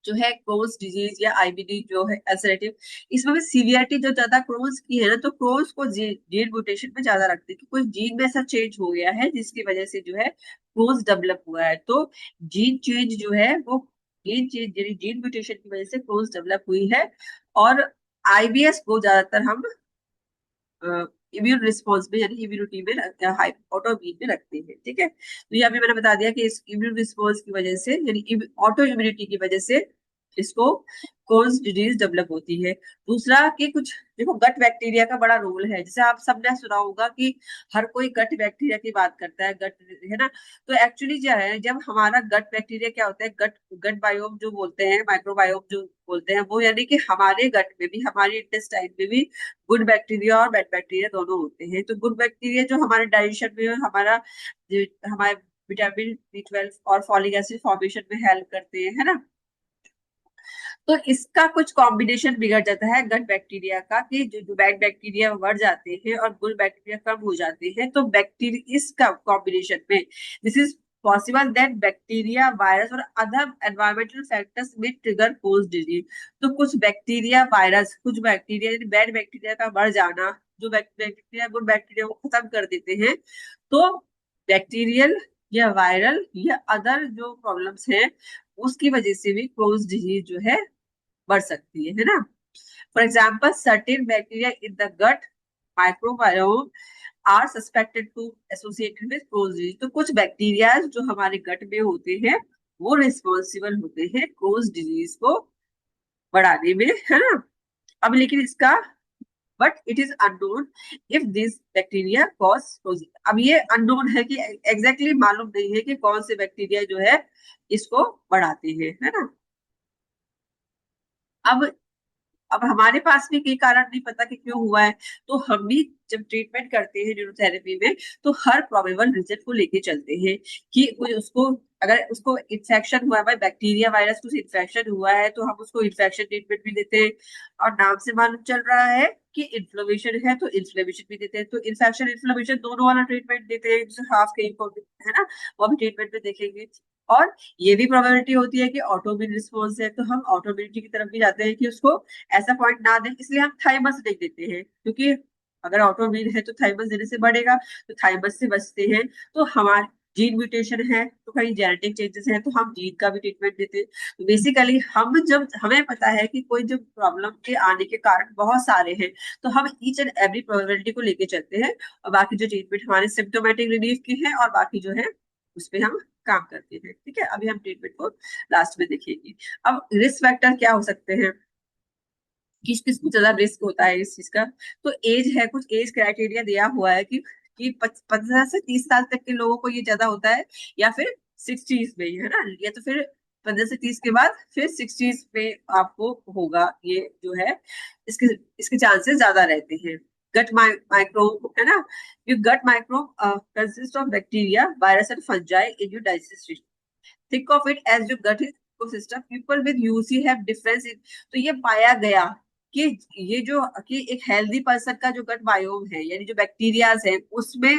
जो है क्रोन्स डिजीज या आईबीडी जो है अल्सरेटिव, इसमें भी सीवियरिटी जो ज्यादा क्रोन्स की है ना, तो क्रोन्स को जीन म्यूटेशन में ज्यादा रखते हैं कि कुछ जीन में ऐसा चेंज हो गया है जिसकी वजह से जो है क्रोन्स डेवलप हुआ है। तो जीन चेंज जो है वो, जीन चेंज यानी जीन म्यूटेशन की वजह से क्रोन्स डेवलप हुई है। और आईबीएस को ज्यादातर हम इम्यून रिस्पॉन्स में, यानी इम्यूनिटी में, ऑटो इम्यून में रखते हैं। ठीक है, तो ये अभी मैंने बता दिया कि इस इम्यून रिस्पॉन्स की वजह से, यानी ऑटो इम्यूनिटी की वजह से इसको कोल्ड डिजीज डेवलप होती है। दूसरा कि कुछ देखो, गट बैक्टीरिया का बड़ा रोल है। जैसे आप सबने सुना होगा कि हर कोई गट बैक्टीरिया की बात करता है, गट, है ना। तो एक्चुअली क्या है, जब हमारा गट बैक्टीरिया क्या होता है, गट गट बायोम जो बोलते हैं, माइक्रोबायोम जो बोलते हैं, वो यानी कि हमारे गट में भी, हमारे इंटेस्टाइन में भी गुड बैक्टीरिया और बैड बैक्टीरिया दोनों होते हैं। तो गुड बैक्टीरिया जो हमारे डाइजेशन में, हमारे विटामिन B12 और फॉलिक एसिड फॉर्मेशन में हेल्प करते हैं, है ना। तो इसका कुछ कॉम्बिनेशन बिगड़ जाता है गट बैक्टीरिया का, कि जो बैड बैक्टीरिया बढ़ जाते हैं और गुड बैक्टीरिया कम हो जाते हैं। तो बैक्टीरिया इसका कॉम्बिनेशन में, this is possible that bacteria, virus और अदर एनवायरमेंटल फैक्टर्स में ट्रिगर कोज डिजीज। तो कुछ बैक्टीरिया, वायरस, कुछ बैक्टीरिया, बैड बैक्टीरिया का बढ़ जाना, जो बैक्टीरिया गुड बैक्टीरिया को खत्म कर देते हैं, तो बैक्टीरियल या वायरल या अदर जो प्रॉब्लम्स हैं उसकी वजह से भी क्रोन्स डिजीज जो है बढ़ सकती है ना। For example, certain bacteria in the gut microbiome are suspected to associated with Crohn's disease. तो कुछ बैक्टीरिया जो हमारे गट में होते हैं वो रिस्पॉन्सिबल होते हैं क्रोन्स डिजीज को बढ़ाने में, है ना। अब लेकिन इसका, but it is unknown if this bacteria cause. अब ये अननोन है कि एग्जैक्टली exactly मालूम नहीं है कि कौन से बैक्टीरिया जो है इसको बढ़ाते हैं, है ना। अब अब हमारे पास भी कई कारण नहीं पता कि क्यों हुआ है। तो हम भी जब ट्रीटमेंट करते हैं न्यूरोथेरेपी में, तो हर प्रोबेबल रीजन को लेके चलते हैं कि कोई उसको, अगर उसको इन्फेक्शन हुआ है, बैक्टीरिया वायरस कुछ इन्फेक्शन हुआ है, तो हम उसको इन्फेक्शन ट्रीटमेंट भी देते हैं। और नाम से मालूम चल रहा है कि इन्फ्लेमेशन है, तो इन्फ्लेमेशन भी देते हैं। तो इन्फेक्शन इन्फ्लेमेशन दोनों वाला ट्रीटमेंट देते हैं, जैसे हाफ के, है ना, वो भी ट्रीटमेंट में देखेंगे। और ये भी प्रोबेबिलिटी होती है कि ऑटोइम्यून रिस्पॉन्स है, तो हम ऑटोइम्यूनिटी की तरफ भी जाते हैं कि उसको ऐसा पॉइंट ना दें। इसलिए हम थाइमस नहीं देते हैं, क्योंकि अगर ऑटोइम्यून है तो थाइमस देने से बढ़ेगा, तो थाइमस से बचते हैं। तो हमारे जीन म्यूटेशन है, तो कहीं जेनेटिक चेंजेस है, तो हम जीन का भी ट्रीटमेंट देते हैं। तो बेसिकली हम जब, हमें पता है कि कोई जो प्रॉब्लम के आने के कारण बहुत सारे हैं, तो हम ईच एंड एवरी प्रोबेबिलिटी को लेके चलते हैं, और बाकी जो ट्रीटमेंट हमारे सिम्टोमेटिक रिलीफ की है, और बाकी जो है उस पर हम काम करते हैं। ठीक है, अभी हम ट्रीटमेंट को लास्ट में देखेंगे। अब रिस्क फैक्टर क्या हो सकते हैं, किस किस को ज्यादा रिस्क होता है इस चीज का। तो एज है, कुछ एज क्राइटेरिया दिया हुआ है कि 15 से 30 साल तक के लोगों को ये ज्यादा होता है, या फिर 60s में, है ना, या तो फिर 15 से 30 के बाद फिर 60s में आपको होगा ये जो है, इसके इसके चांसेस ज्यादा रहते हैं। गट माइक्रोब है ना, ये gut microbe consist of bacteria, virus and fungi in your digestive. Think of it as your gut ecosystem, people with UC have difference in. तो ये पाया गया कि ये जो कि एक हेल्दी पर्सन का जो गट बायोम है, यानी जो बैक्टीरियाज है उसमें,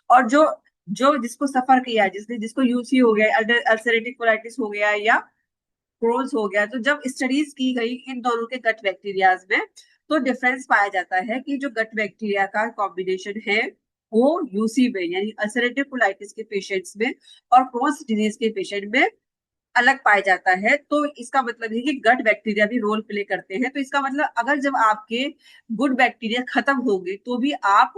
और जो जो जिसको सफर किया है, जिसने जिसको यूसी हो गया, अल्सरेटिव कोलाइटिस हो गया या क्रोन्स हो गया, तो जब स्टडीज की गई इन दोनों के गट बैक्टीरियाज में, तो डिफरेंस पाया जाता है कि जो गट बैक्टीरिया का कॉम्बिनेशन है वो यूसी में, यानी अल्सरेटिव कोलाइटिस के पेशेंट्स में और क्रोन्स डिजीज के पेशेंट में अलग पाया जाता है। तो इसका मतलब है कि गट बैक्टीरिया भी रोल प्ले करते हैं। तो इसका मतलब अगर जब आपके गुड बैक्टीरिया खत्म होंगे तो भी आप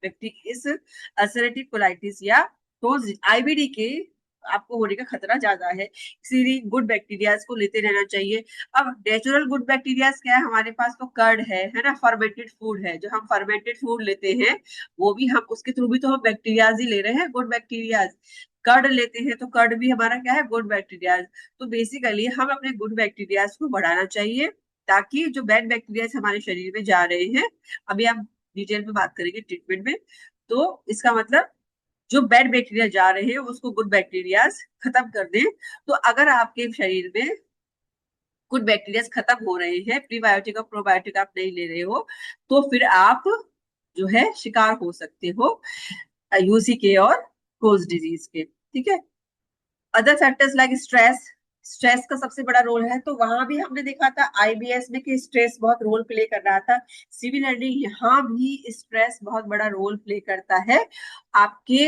व्यक्ति इस अल्सरेटिव कोलाइटिस या तो आईबीडी के आपको होने का खतरा ज्यादा है। इसीलिए गुड बैक्टीरियाज को लेते रहना चाहिए। अब नेचुरल गुड बैक्टीरियाज क्या है हमारे पास, तो कर्ड है ना, फर्मेंटेड फूड है, जो हम फर्मेंटेड फूड लेते हैं वो भी हम उसके थ्रू भी तो हम बैक्टीरियाज ही ले रहे हैं, गुड बैक्टीरियाज। कर्ड लेते हैं तो कर्ड भी हमारा क्या है, गुड बैक्टीरियाज। तो बेसिकली हम अपने गुड बैक्टीरियाज को बढ़ाना चाहिए, ताकि जो बैड बैक्टीरियाज हमारे शरीर में जा रहे हैं, अभी हम डिटेल में बात करेंगे ट्रीटमेंट में, तो इसका मतलब जो बैड बैक्टीरिया जा रहे हैं उसको गुड बैक्टीरिया खत्म कर दें। तो अगर आपके शरीर में गुड बैक्टीरिया खत्म हो रहे हैं, प्रीबायोटिक और प्रोबायोटिक आप नहीं ले रहे हो, तो फिर आप जो है शिकार हो सकते हो यूसी के और कोज डिजीज के। ठीक है, other factors like stress, stress का सबसे बड़ा रोल है। तो वहां भी हमने देखा था आईबीएस में कि स्ट्रेस बहुत रोल प्ले कर रहा था। सिमिलरली यहाँ भी स्ट्रेस बहुत बड़ा रोल प्ले करता है आपके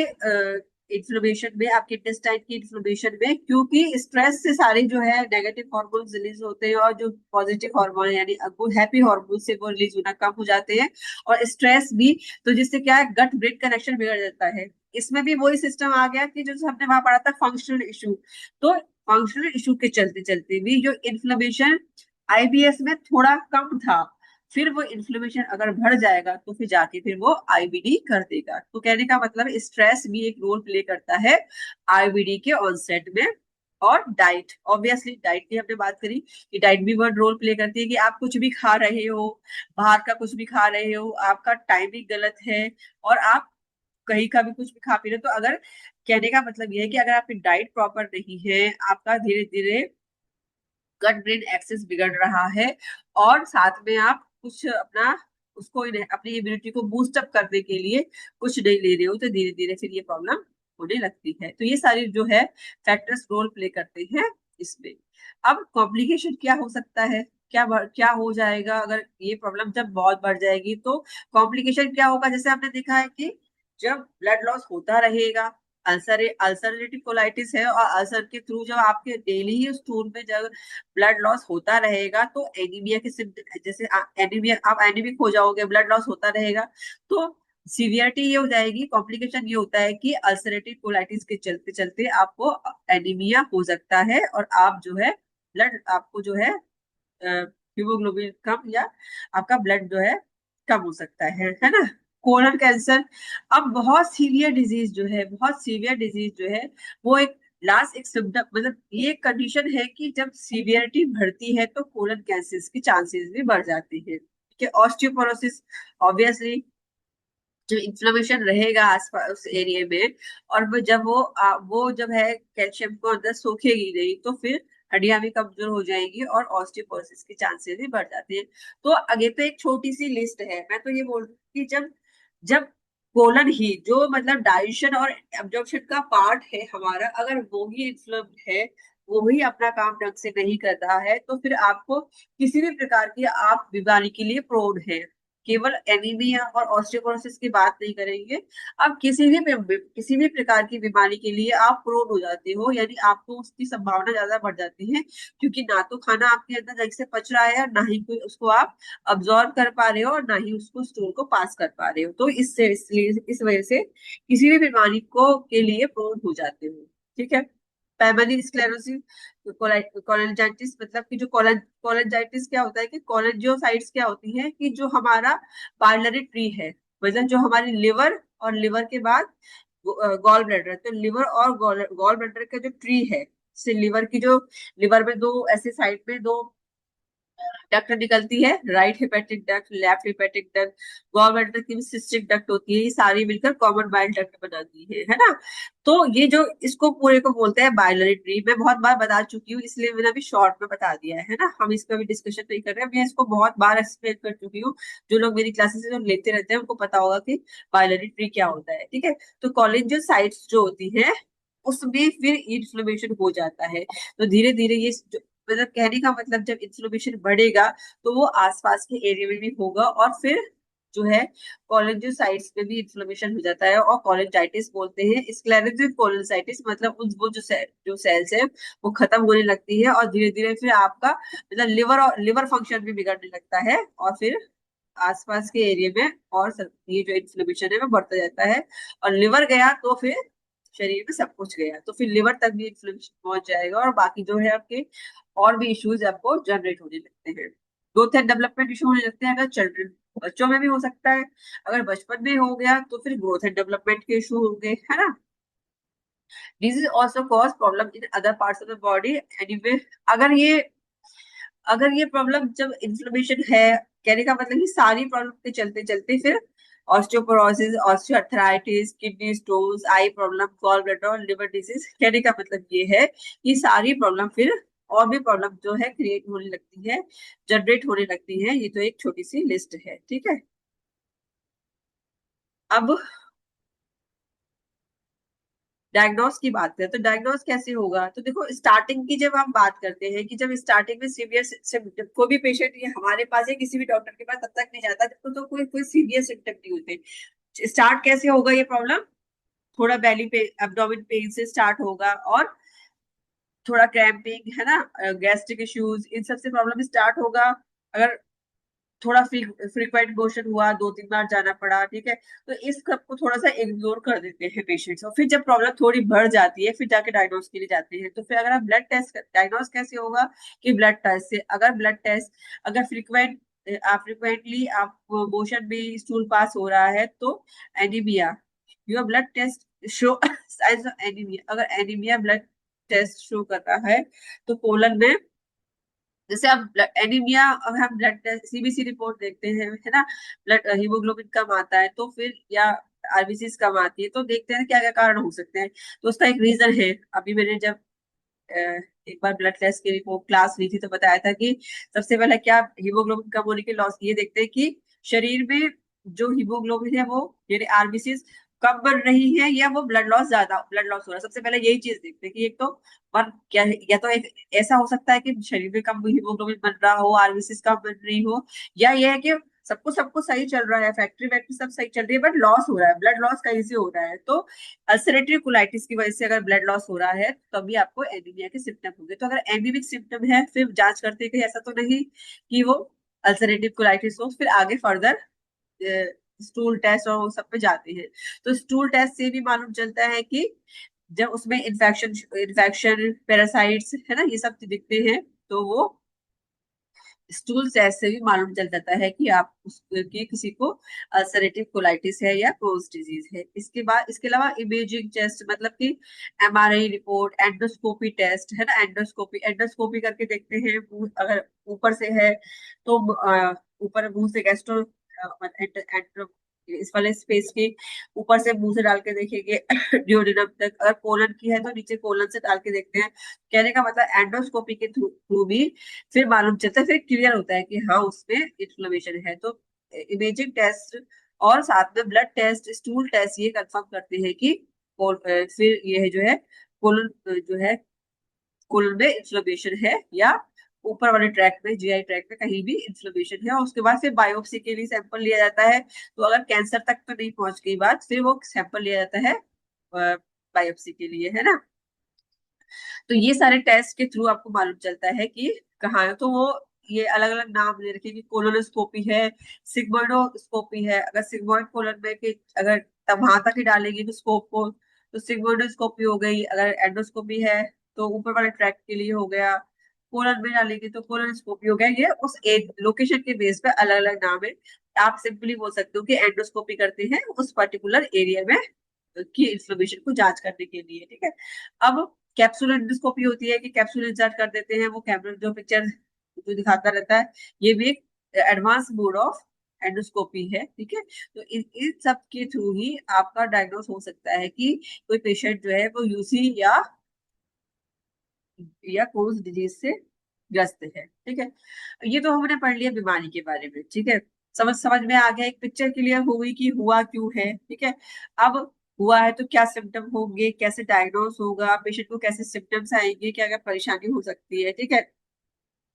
इन्फ्लेमेशन में, आपके इंटेस्टाइन की इन्फ्लेमेशन में, क्योंकि स्ट्रेस से सारे जो है नेगेटिव हार्मोन्स रिलीज होते हैं, और जो पॉजिटिव हार्मोन यानी हैप्पी हार्मोन से वो रिलीज होना कम हो जाते हैं। और स्ट्रेस भी, तो जिससे क्या है, गट ब्रेन कनेक्शन बिगड़ जाता है। इसमें भी वही सिस्टम आ गया कि जो हमने वहां पढ़ा था फंक्शनल इशू। तो फंक्शनल इशू के चलते चलते भी जो इन्फ्लेमेशन आईबीएस में थोड़ा कम था, फिर वो इन्फ्लेमेशन अगर बढ़ जाएगा तो फिर जाके फिर वो आईबीडी कर देगा। तो कहने का मतलब स्ट्रेस भी एक रोल प्ले करता है आईबीडी के ऑनसेट में। और डाइट, ऑब्वियसली डाइट की हमने बात करी कि डाइट भी बहुत रोल प्ले करती है, कि आप कुछ भी खा रहे हो, बाहर का कुछ भी खा रहे हो, आपका टाइमिंग गलत है, और आप कहीं का भी कुछ भी खा पी रहे हो। तो अगर कहने का मतलब यह है कि अगर आपकी डाइट प्रॉपर नहीं है, आपका धीरे धीरे गट ब्रेन एक्सेस बिगड़ रहा है, और साथ में आप कुछ अपना उसको अपनी इम्यूनिटी को बूस्ट अप करने के लिए कुछ नहीं ले रहे हो, तो धीरे धीरे फिर ये प्रॉब्लम होने लगती है। तो ये सारी जो है फैक्टर्स रोल प्ले करते हैं इसमें। अब कॉम्प्लिकेशन क्या हो सकता है, क्या हो जाएगा अगर ये प्रॉब्लम जब बहुत बढ़ जाएगी, तो कॉम्प्लिकेशन क्या होगा, जैसे हमने देखा है कि जब ब्लड लॉस होता रहेगा, अल्सरेटिव कोलाइटिस है, और अल्सर के थ्रू जब आपके डेली ही स्टूल में जब ब्लड लॉस होता रहेगा, तो एनीमिया के सिम्टम, जैसे एनीमिया, आप एनीमिक हो जाओगे, ब्लड लॉस होता रहेगा, तो सीवियरिटी ये हो जाएगी, कॉम्प्लिकेशन ये होता है कि अल्सरेटिव कोलाइटिस के चलते चलते आपको एनीमिया हो सकता है, और आप जो है ब्लड, आपको जो है हीमोग्लोबिन कम, या आपका ब्लड जो है कम हो सकता है ना। कोलन कैंसर, अब बहुत सीवियर डिजीज जो है, बहुत सीवियर डिजीज जो है, वो एक लास्ट एक सिम्टम, मतलब ये कंडीशन है कि जब सीवियरिटी बढ़ती है तो कोलन कैंसर के चांसेस भी बढ़ जाते हैं। ठीक है, ऑस्टियोपोरोसिस, ऑब्वियसली जो इन्फ्लेमेशन रहेगा आसपास उस एरिया में, और वो जब है कैल्शियम को अंदर सोखेगी नहीं, तो फिर हड्डियां भी कमजोर हो जाएंगी और ऑस्टियोपोरोसिस के चांसेस भी बढ़ जाते हैं। तो आगे तो एक छोटी सी लिस्ट है, मैं तो ये बोल रही हूँ कि जब जब कोलन ही जो मतलब डाइजेशन और एब्जॉर्प्शन का पार्ट है हमारा, अगर वो ही इन्फ्लेम्ड है, वो ही अपना काम ढंग से नहीं कर रहा है, तो फिर आपको किसी भी प्रकार की आप बीमारी के लिए प्रोन है। केवल एनीमिया और ऑस्टियोपोरोसिस की बात नहीं करेंगे, अब किसी भी प्रकार की बीमारी के लिए आप प्रोन हो जाते हो, यानी आपको उसकी संभावना ज्यादा बढ़ जाती है, क्योंकि ना तो खाना आपके अंदर ढंग से पच रहा है, और ना ही कोई उसको आप अब्जॉर्ब कर पा रहे हो, और ना ही उसको स्टोर को पास कर पा रहे हो। तो इससे इसलिए इस वजह से किसी भी बीमारी को के लिए प्रोन हो जाते हो। ठीक है। प्राइमरी स्क्लेरोसिस, कोलेंजाइटिस, मतलब कि जो कोलेंजाइटिस क्या होता है कि कोलेंजियोसाइट्स क्या होती है कि जो हमारा पाइलरी ट्री है, मतलब जो हमारी लिवर और लिवर के बाद गॉल ब्लैडर, तो लिवर और गॉल ब्लैडर का जो ट्री है, से लिवर की जो, लिवर में दो ऐसे साइड में दो डक्ट निकलती है, right hepatic duct, left hepatic duct, gall bladder की भी सिस्टिक डक्ट होती है, ये सारी मिलकर कॉमन बाइल डक्ट बनाती है ना। तो ये जो इसको पूरे को बोलते हैं बाइलरी ट्री। मैं बहुत बार बता चुकी हूँ, इसलिए मैंने अभी शॉर्ट में बता दिया है ना, हम इस पर भी डिस्कशन नहीं कर रहे हैं, मैं इसको बहुत बार एक्सप्लेन कर चुकी हूँ। जो लोग मेरी क्लासेस जो लेते रहते हैं उनको पता होगा कि बाइलरी ट्री क्या होता है, ठीक है। तो कॉलेजोसाइट्स जो होती है उसमें फिर इन्फ्लेमेशन हो जाता है। तो धीरे धीरे ये मतलब कहने का मतलब जब इन्फ्लेमेशन बढ़ेगा तो वो आसपास के एरिया में भी होगा, और फिर जो है कॉलेजोसाइट्स में भी इन्फ्लेमेशन हो जाता है, और कॉलेजाइटिस बोलते हैं स्क्लेरोसिस कोलेजाइटिस, मतलब उन वो जो सेल्स है वो खत्म होने लगती है, और धीरे धीरे फिर आपका मतलब लिवर और लिवर फंक्शन भी बिगड़ने लगता है, और फिर आसपास के एरिया में और ये जो इन्फ्लेमेशन है वो बढ़ता जाता है। और लिवर गया तो फिर शरीर में सब कुछ गया, तो फिर लिवर तक भी इन्फ्लेमेशन पहुंच जाएगा, और बाकी जो है आपके और भी इश्यूज आपको जनरेट होने लगते हैं। ग्रोथ एंड डेवलपमेंट इशू होने लगते हैं अगर चिल्ड्रन, बच्चों में भी हो सकता है। अगर बचपन में हो गया तो फिर ग्रोथ एंड डेवलपमेंट के इशू होंगे, है ना। This is also cause problem in other parts of the body anyway. अगर ये अगर ये प्रॉब्लम जब इन्फ्लेमेशन है, कहने का मतलब कि सारी प्रॉब्लम के चलते चलते फिर ऑस्टियोपोरोसिस, ऑस्टियोआर्थराइटिस, किडनी स्टोन्स, आई प्रॉब्लम, गॉल ब्लैडर और लिवर डिजीज, कहने का मतलब ये है कि सारी प्रॉब्लम फिर और भी प्रॉब्लम जो है क्रिएट होने लगती है, जनरेट होने लगती है। ये तो एक छोटी सी लिस्ट है, ठीक है। अब डायग्नोस की बात करें तो डायग्नोस कैसे होगा, तो देखो स्टार्टिंग की जब हम बात करते हैं कि जब स्टार्टिंग में सीवियर सिम्टम, कोई भी पेशेंट ये हमारे पास है किसी भी डॉक्टर के पास तब तक नहीं जाता जब तो कोई कोई सीवियर सिम्टम नहीं होते। स्टार्ट कैसे होगा ये प्रॉब्लम, थोड़ा बेली पे एब्डोमेन पेन से स्टार्ट होगा, और थोड़ा क्रैम्पिंग, है ना, गैस्ट्रिक इश्यूज, इन सब से प्रॉब्लम स्टार्ट होगा। अगर थोड़ा फ्रीक्वेंट मोशन हुआ, 2-3 बार जाना पड़ा, ठीक है, तो इस सब को थोड़ा सा इग्नोर कर देते हैं पेशेंट्स, और फिर जब प्रॉब्लम थोड़ी बढ़ जाती है फिर जाके डायग्नोस के लिए जाते हैं। तो फिर अगर आप ब्लड टेस्ट, डायग्नोस कैसे होगा कि ब्लड टेस्ट से, अगर ब्लड टेस्ट अगर फ्रिक्वेंटली आप मोशन में स्टूल पास हो रहा है तो anaemia, your blood test show signs of anaemia, अगर एनीमिया ब्लड टेस्ट शो कर रहा है तो कोलन में, जैसे आप एनीमिया, अगर हम ब्लड टेस्ट सीबीसी रिपोर्ट देखते हैं, है ना, ब्लड हीमोग्लोबिन कम आता है तो फिर, या आरबीसी कम आती है तो देखते हैं क्या क्या कारण हो सकते हैं। तो उसका एक रीजन है, अभी मैंने जब अ, एक बार ब्लड टेस्ट की रिपोर्ट क्लास ली थी तो बताया था कि सबसे पहले क्या हीमोग्लोबिन कम होने के लॉस ये देखते हैं कि शरीर में जो हीमोग्लोबिन है वो, यानी आरबीसी कम बन रही है या वो ब्लड लॉस हो रहा है। सबसे पहले यही चीज देखते हैं कि एक तो वन क्या है, या तो एक ऐसा हो सकता है कि शरीर में कम हीमोग्लोबिन बन रहा हो, आरबीसी कम बन रही हो, या ये है कि सबको सही चल रहा है, फैक्ट्री वैक्ट्री सब सही चल रही है बट लॉस हो रहा है, ब्लड लॉस कहीं से हो रहा है। तो अल्सरेटिव कोलाइटिस की वजह से अगर ब्लड लॉस हो रहा है तभी आपको एनीमिया के सिम्टम होंगे। तो अगर एनीमिक सिम्टम है फिर जांच करते हैं कि ऐसा तो नहीं कि वो अल्सरेटिव कोलाइटिस हो, फिर आगे फर्दर स्टूल टेस्ट और वो सब पे जाते हैं। तो स्टूल टेस्ट से भी मालूम चलता है कि जब उसमें इन्फेक्शन पैरासाइट्स, है ना, ये सब दिखते हैं तो वो स्टूल टेस्ट से भी मालूम चल जाता है कि आप उसके किसी को अल्सरेटिव कोलाइटिस है या क्रोन्स डिजीज है। इसके बाद इसके अलावा इमेजिंग टेस्ट, मतलब कि एमआरआई रिपोर्ट, एंडोस्कोपी टेस्ट, है ना, एंडोस्कोपी करके देखते हैं अगर ऊपर से है तो ऊपर मुंह से गैस्ट्रो इस वाले स्पेस के ऊपर से मुंह से डाल के देखेंगे ड्यूोडेनम तक, अगर कोलन की है तो नीचे कोलन से डाल के देखते हैं। कहने का मतलब एंडोस्कोपी के थ्रू भी फिर मालूम चलता है, फिर क्लियर होता है कि हाँ उसमें इन्फ्लेमेशन है। तो इमेजिंग टेस्ट और साथ में ब्लड टेस्ट, स्टूल टेस्ट ये कंफर्म करते हैं कि फिर ये जो है कोलन जो है कोलन में इन्फ्लेमेशन है, या ऊपर वाले ट्रैक में, जीआई ट्रैक में कहीं भी इन्फ्लेमेशन है। और उसके बाद फिर बायोप्सी के लिए सैंपल लिया जाता है। तो अगर कैंसर तक तो नहीं पहुंच गई बात, फिर वो सैंपल लिया जाता है बायोप्सी के लिए, है ना। तो ये सारे टेस्ट के थ्रू आपको मालूम चलता है कि कहाँ है। तो वो ये अलग अलग नाम ले रखे कि कोलोनोस्कोपी है, सिग्मोइडोस्कोपी है, अगर सिग्मोइड कोलन में के अगर तब वहां तक ही डालेंगे तो स्कोप को, तो सिग्मोइडोस्कोपी हो गई। अगर एंडोस्कोपी है तो ऊपर वाले ट्रैक्ट के लिए हो गया। कोलन में डालेंगे तो कोलोनोस्कोपी हो गया। ये उस लोकेशन के बेस पे अलग अलग नाम है। आप सिंपली बोल सकते हो कि एंडोस्कोपी करते हैं उस पर्टिकुलर एरिया में की इंफ्लेमेशन को जांच करने के लिए, ठीक है। अब कैप्सूल एंडोस्कोपी होती है कि कैप्सूल इंसर्ट कर देते हैं, वो कैमरा जो पिक्चर जो दिखाता रहता है, ये भी एक एडवांस मोड ऑफ एंडोस्कोपी है, ठीक है। तो इन सब के थ्रू ही आपका डायग्नोस हो सकता है कि कोई पेशेंट जो है वो यूसी या क्रोन्स डिजीज से ग्रस्त है, ठीक है। ये तो हमने पढ़ लिया बीमारी के बारे में, ठीक है। समझ समझ में आ गया, एक पिक्चर क्लियर हो गई कि हुआ क्यों है, ठीक है। अब हुआ है तो क्या सिम्टम होंगे, कैसे डायग्नोस होगा, पेशेंट को कैसे सिम्टम्स आएंगे, क्या क्या परेशानी हो सकती है, ठीक है।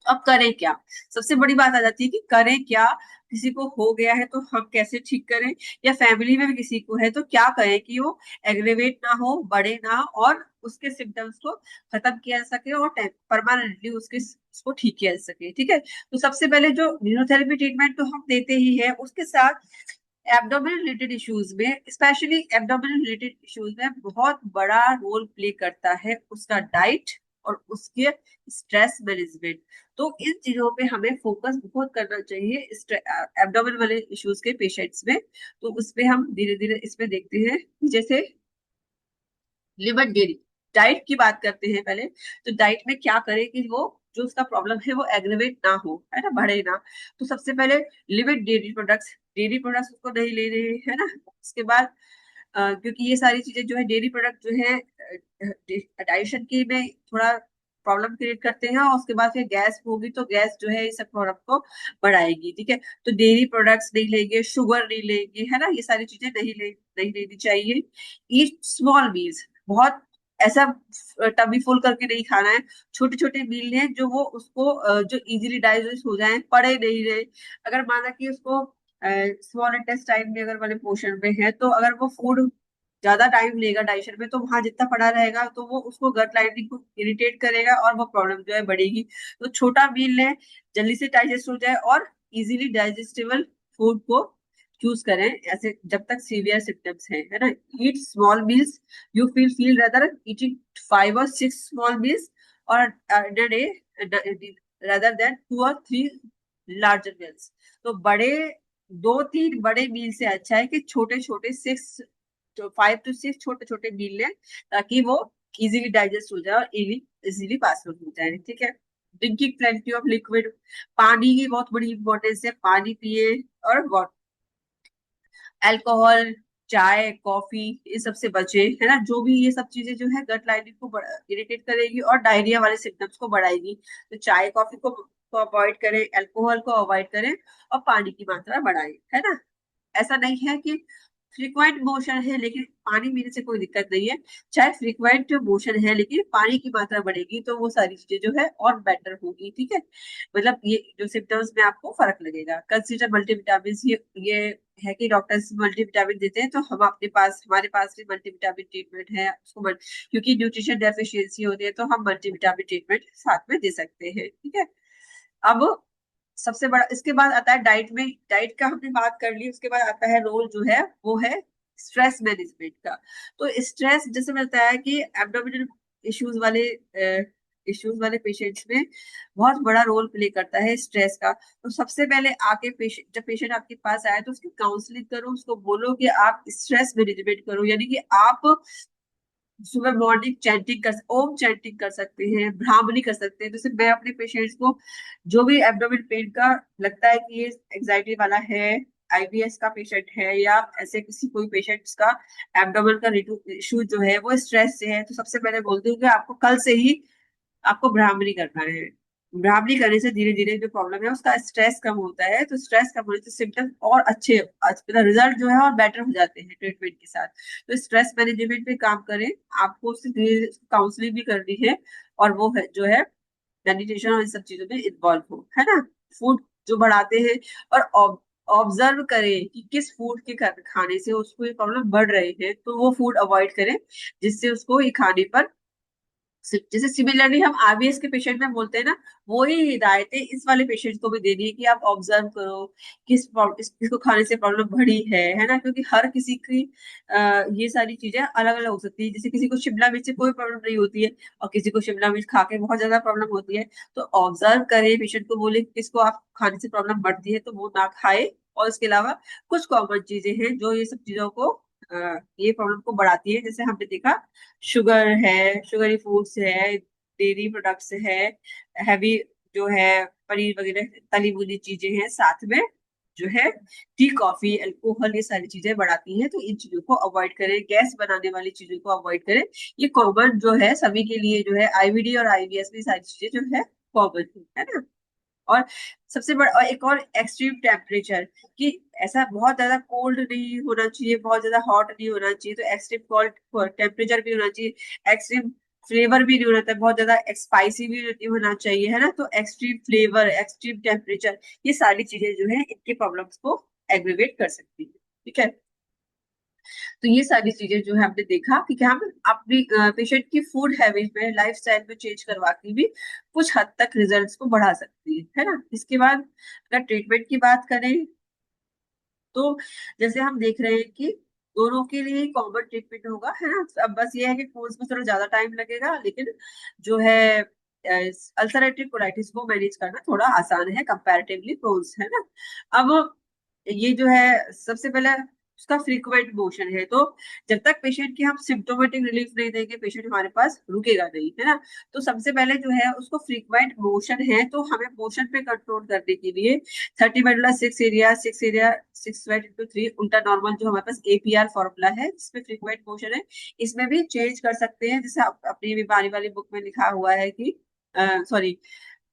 अब करें क्या, सबसे बड़ी बात आ जाती है कि करें क्या। किसी को हो गया है तो हम कैसे ठीक करें, या फैमिली में भी किसी को है तो क्या करें कि वो एग्रेवेट ना हो, बढ़े ना, और उसके सिम्टम्स को खत्म किया जा सके और परमानेंटली उसके उसको ठीक किया जा सके, ठीक है। तो सबसे पहले जो इम्यूनोथेरेपी ट्रीटमेंट तो हम देते ही है, उसके साथ एब्डोमिनल रिलेटेड इश्यूज में, स्पेशली एब्डोमिनल रिलेटेड इश्यूज में बहुत बड़ा रोल प्ले करता है उसका डाइट और उसके स्ट्रेस मैनेजमेंट। तो इन चीजों पे हमें फोकस बहुत करना चाहिए एब्डोमिनल वाले इश्यूज के पेशेंट्स में। तो उसपे हम धीरे धीरे इसमें देखते हैं, जैसे लिवर डेयरी डाइट की बात करते हैं पहले। तो डाइट में क्या करें कि वो जो उसका प्रॉब्लम है वो एग्रेवेट ना हो, है ना, बढ़े ना। तो सबसे पहले लिमिट डेयरी प्रोडक्ट्स उसको नहीं ले रहे हैं ना। उसके बाद क्योंकि ये सारी चीजें जो है डेयरी प्रोडक्ट जो है डाइजेशन की में थोड़ा प्रॉब्लम क्रिएट करते हैं, और उसके बाद फिर गैस होगी तो गैस जो है इस सब प्रॉब्लम को बढ़ाएगी, ठीक है। तो डेयरी प्रोडक्ट्स नहीं लेंगे, शुगर नहीं लेंगे, है ना, ये सारी चीजें नहीं लेनी चाहिए। ईट स्मॉल मील्स, बहुत ऐसा टमी फुल करके नहीं खाना है। छोटे छोटे मील हैं जो वो उसको जो इजीली डाइजेस्ट हो जाए, पड़े नहीं रहे। अगर माना कि उसको स्मॉल इंटेस्टाइन में अगर वाले पोर्शन में है, तो अगर वो फूड ज्यादा टाइम लेगा डाइजेशन में, तो वहां जितना पड़ा रहेगा तो वो उसको गट लाइनिंग को इरिटेट करेगा और वो प्रॉब्लम जो है बढ़ेगी। तो छोटा मील लें, जल्दी से डाइजेस्ट हो जाए और इजीली डाइजेस्टेबल फूड को चूज करें, ऐसे जब तक सीवियर सिम्टम्स है ना। Eat small meals, you feel rather eating 5 or 6 small meals और day rather than 2 or 3 larger meals. तो बड़े 2-3 बड़े मील से अच्छा है कि छोटे छोटे 5 to 6 छोटे छोटे मील लें, ताकि वो इजीली डाइजेस्ट हो जाए और इजीली पास आउट हो जाए, ठीक है। ड्रिंकिंग प्लेंटी ऑफ लिक्विड, पानी की बहुत बड़ी इंपॉर्टेंस है, पानी पिए। और अल्कोहल, चाय, कॉफी, ये सबसे बचे, है ना। जो भी ये सब चीजें जो है गट लाइनिंग को इरिटेट करेगी और डायरिया वाले सिम्टम्स को बढ़ाएगी। तो चाय कॉफी को अवॉइड करें, अल्कोहल को अवॉइड करें और पानी की मात्रा बढ़ाएं, है ना। ऐसा नहीं है कि फ्रीक्वेंट मोशन है लेकिन पानी पीने से कोई दिक्कत नहीं है। चाहे फ्रीक्वेंट मोशन है लेकिन पानी की मात्रा बढ़ेगी तो वो सारी चीजें जो है और बेटर होगी, ठीक है। मतलब ये जो सिम्टम्स में आपको फर्क लगेगा। कंसीडर मल्टीविटामिन, ये है कि डॉक्टर्स मल्टीविटामिन देते हैं तो हमारे पास भी मल्टीविटामिन ट्रीटमेंट है उसको क्योंकि न्यूट्रिशन डेफिशिएंसी होती है तो हम मल्टीविटामिन ट्रीटमेंट साथ में दे सकते हैं, ठीक है। अब सबसे बड़ा इसके बाद आता है डाइट में, डाइट का हमने बात कर ली। उसके बाद आता है रोल जो है वो है स्ट्रेस मैनेजमेंट का। तो स्ट्रेस जैसे मैं बताया कि एब्डोमिनल इश्यूज वाले पेशेंट्स में बहुत बड़ा रोल प्ले करता है स्ट्रेस का। तो सबसे पहले आके जब पेशेंट आपके पास आए तो उसकी काउंसलिंग करो, उसको बोलो कि आप स्ट्रेस मैनेजमेंट करो, यानी कि आप सुबह मॉर्निंग चैंटिंग ओम चैंटिंग कर सकते हैं, भ्रामरी कर सकते हैं। जैसे मैं अपने पेशेंट्स को जो भी एब्डोमेन पेन का लगता है कि ये एग्जाइटी वाला है, आईबीएस का पेशेंट है, या ऐसे किसी कोई पेशेंट्स का एब्डोमेन का इशू जो है वो स्ट्रेस से है, तो सबसे पहले बोलती हूँ कि आपको कल से ही आपको ब्राह्मणी करना है। ब्राह्मणी करने से धीरे धीरे जो प्रॉब्लम है उसका स्ट्रेस कम होता है, तो स्ट्रेस कम होने से सिम्टम और मतलब रिजल्ट जो है और बेटर हो जाते हैं ट्रीटमेंट के साथ। तो स्ट्रेस मैनेजमेंट पे काम करें, आपको उससे धीरे धीरे काउंसलिंग भी करनी है, और वो है जो है मेडिटेशन और इन सब चीजों में इन्वॉल्व हो, है ना। फूड जो बढ़ाते हैं, और ऑब्जर्व करें कि किस फूड के खाने से उसको ये प्रॉब्लम बढ़ रही है, तो वो फूड अवॉइड करें जिससे उसको ये खाने पर जैसे सिमिलरली हम आईबीएस के पेशेंट में बोलते हैं ना, वो ही हिदायतें इस वाले पेशेंट को भी देनी है कि आप ऑब्जर्व करो किसको खाने से प्रॉब्लम बढ़ी है ना, क्योंकि हर किसी की ये सारी चीजें अलग अलग हो सकती है। जैसे किसी को शिमला मिर्च से कोई प्रॉब्लम नहीं होती है और किसी को शिमला मिर्च खा के बहुत ज्यादा प्रॉब्लम होती है। तो ऑब्जर्व करें, पेशेंट को बोले किसको आप खाने से प्रॉब्लम बढ़ती है तो वो ना खाए। और इसके अलावा कुछ कॉमन चीजें हैं जो ये सब चीजों को ये प्रॉब्लम को बढ़ाती है। जैसे हमने देखा, शुगर है, शुगरी फूड्स है, डेयरी प्रोडक्ट्स है, हैवी जो है पनीर वगैरह तली भुनी चीजें हैं, साथ में जो है टी कॉफी अल्कोहल, ये सारी चीजें बढ़ाती हैं। तो इन चीजों को अवॉइड करें, गैस बनाने वाली चीजों को अवॉइड करें। ये कॉमन जो है सभी के लिए, जो है आईबीडी और आईबीएस में सारी चीजें जो है कॉमन है ना। और सबसे बड़ा और एक और एक्सट्रीम टेम्परेचर, कि ऐसा बहुत ज्यादा कोल्ड नहीं होना चाहिए, बहुत ज्यादा हॉट नहीं होना चाहिए, तो एक्सट्रीम कोल्ड टेम्परेचर भी होना चाहिए, एक्सट्रीम फ्लेवर भी नहीं होना चाहिए, बहुत ज्यादा स्पाइसी भी नहीं होना चाहिए, है ना। तो एक्सट्रीम फ्लेवर, एक्सट्रीम टेम्परेचर, ये सारी चीजें जो है इनके प्रॉब्लम्स को एग्रीवेट कर सकती है। ठीक है। तो ये सारी चीजें जो है हमने देखा कि क्या हम अपनी पेशेंट की फूड हैबिट में, लाइफ स्टाइल में चेंज करवा के भी कुछ हद तक रिजल्ट्स को बढ़ा सकती है ना। इसके बाद अगर ट्रीटमेंट की बात करें, तो जैसे हम देख रहे हैं कि दोनों के लिए कॉमन ट्रीटमेंट होगा, है ना। अब बस ये है कि कोर्स में थोड़ा ज्यादा टाइम लगेगा, लेकिन जो है अल्सरेटिव कोलाइटिस को मैनेज करना थोड़ा आसान है कंपैरेटिवली क्रोन्स, है ना। अब ये जो है सबसे पहले उसका फ्रीक्वेंट मोशन है। तो जब तक पेशेंट की हम सिम्टोमेटिक रिलीफ नहीं देंगे, पेशेंट हमारे पास रुकेगा नहीं, है ना। तो सबसे पहले जो है उसको फ्रीक्वेंट मोशन है, तो हमें मोशन पे कंट्रोल करने के लिए 30 मेडुला 6 एरिया 6 स्क्वायर इंटू 3 उल्टा नॉर्मल, जो हमारे पास एपीआर फॉर्मूला है जिसमें फ्रीक्वेंट मोशन है, इसमें भी चेंज कर सकते हैं। जैसे अपनी बीमारी वाली बुक में लिखा हुआ है कि सॉरी,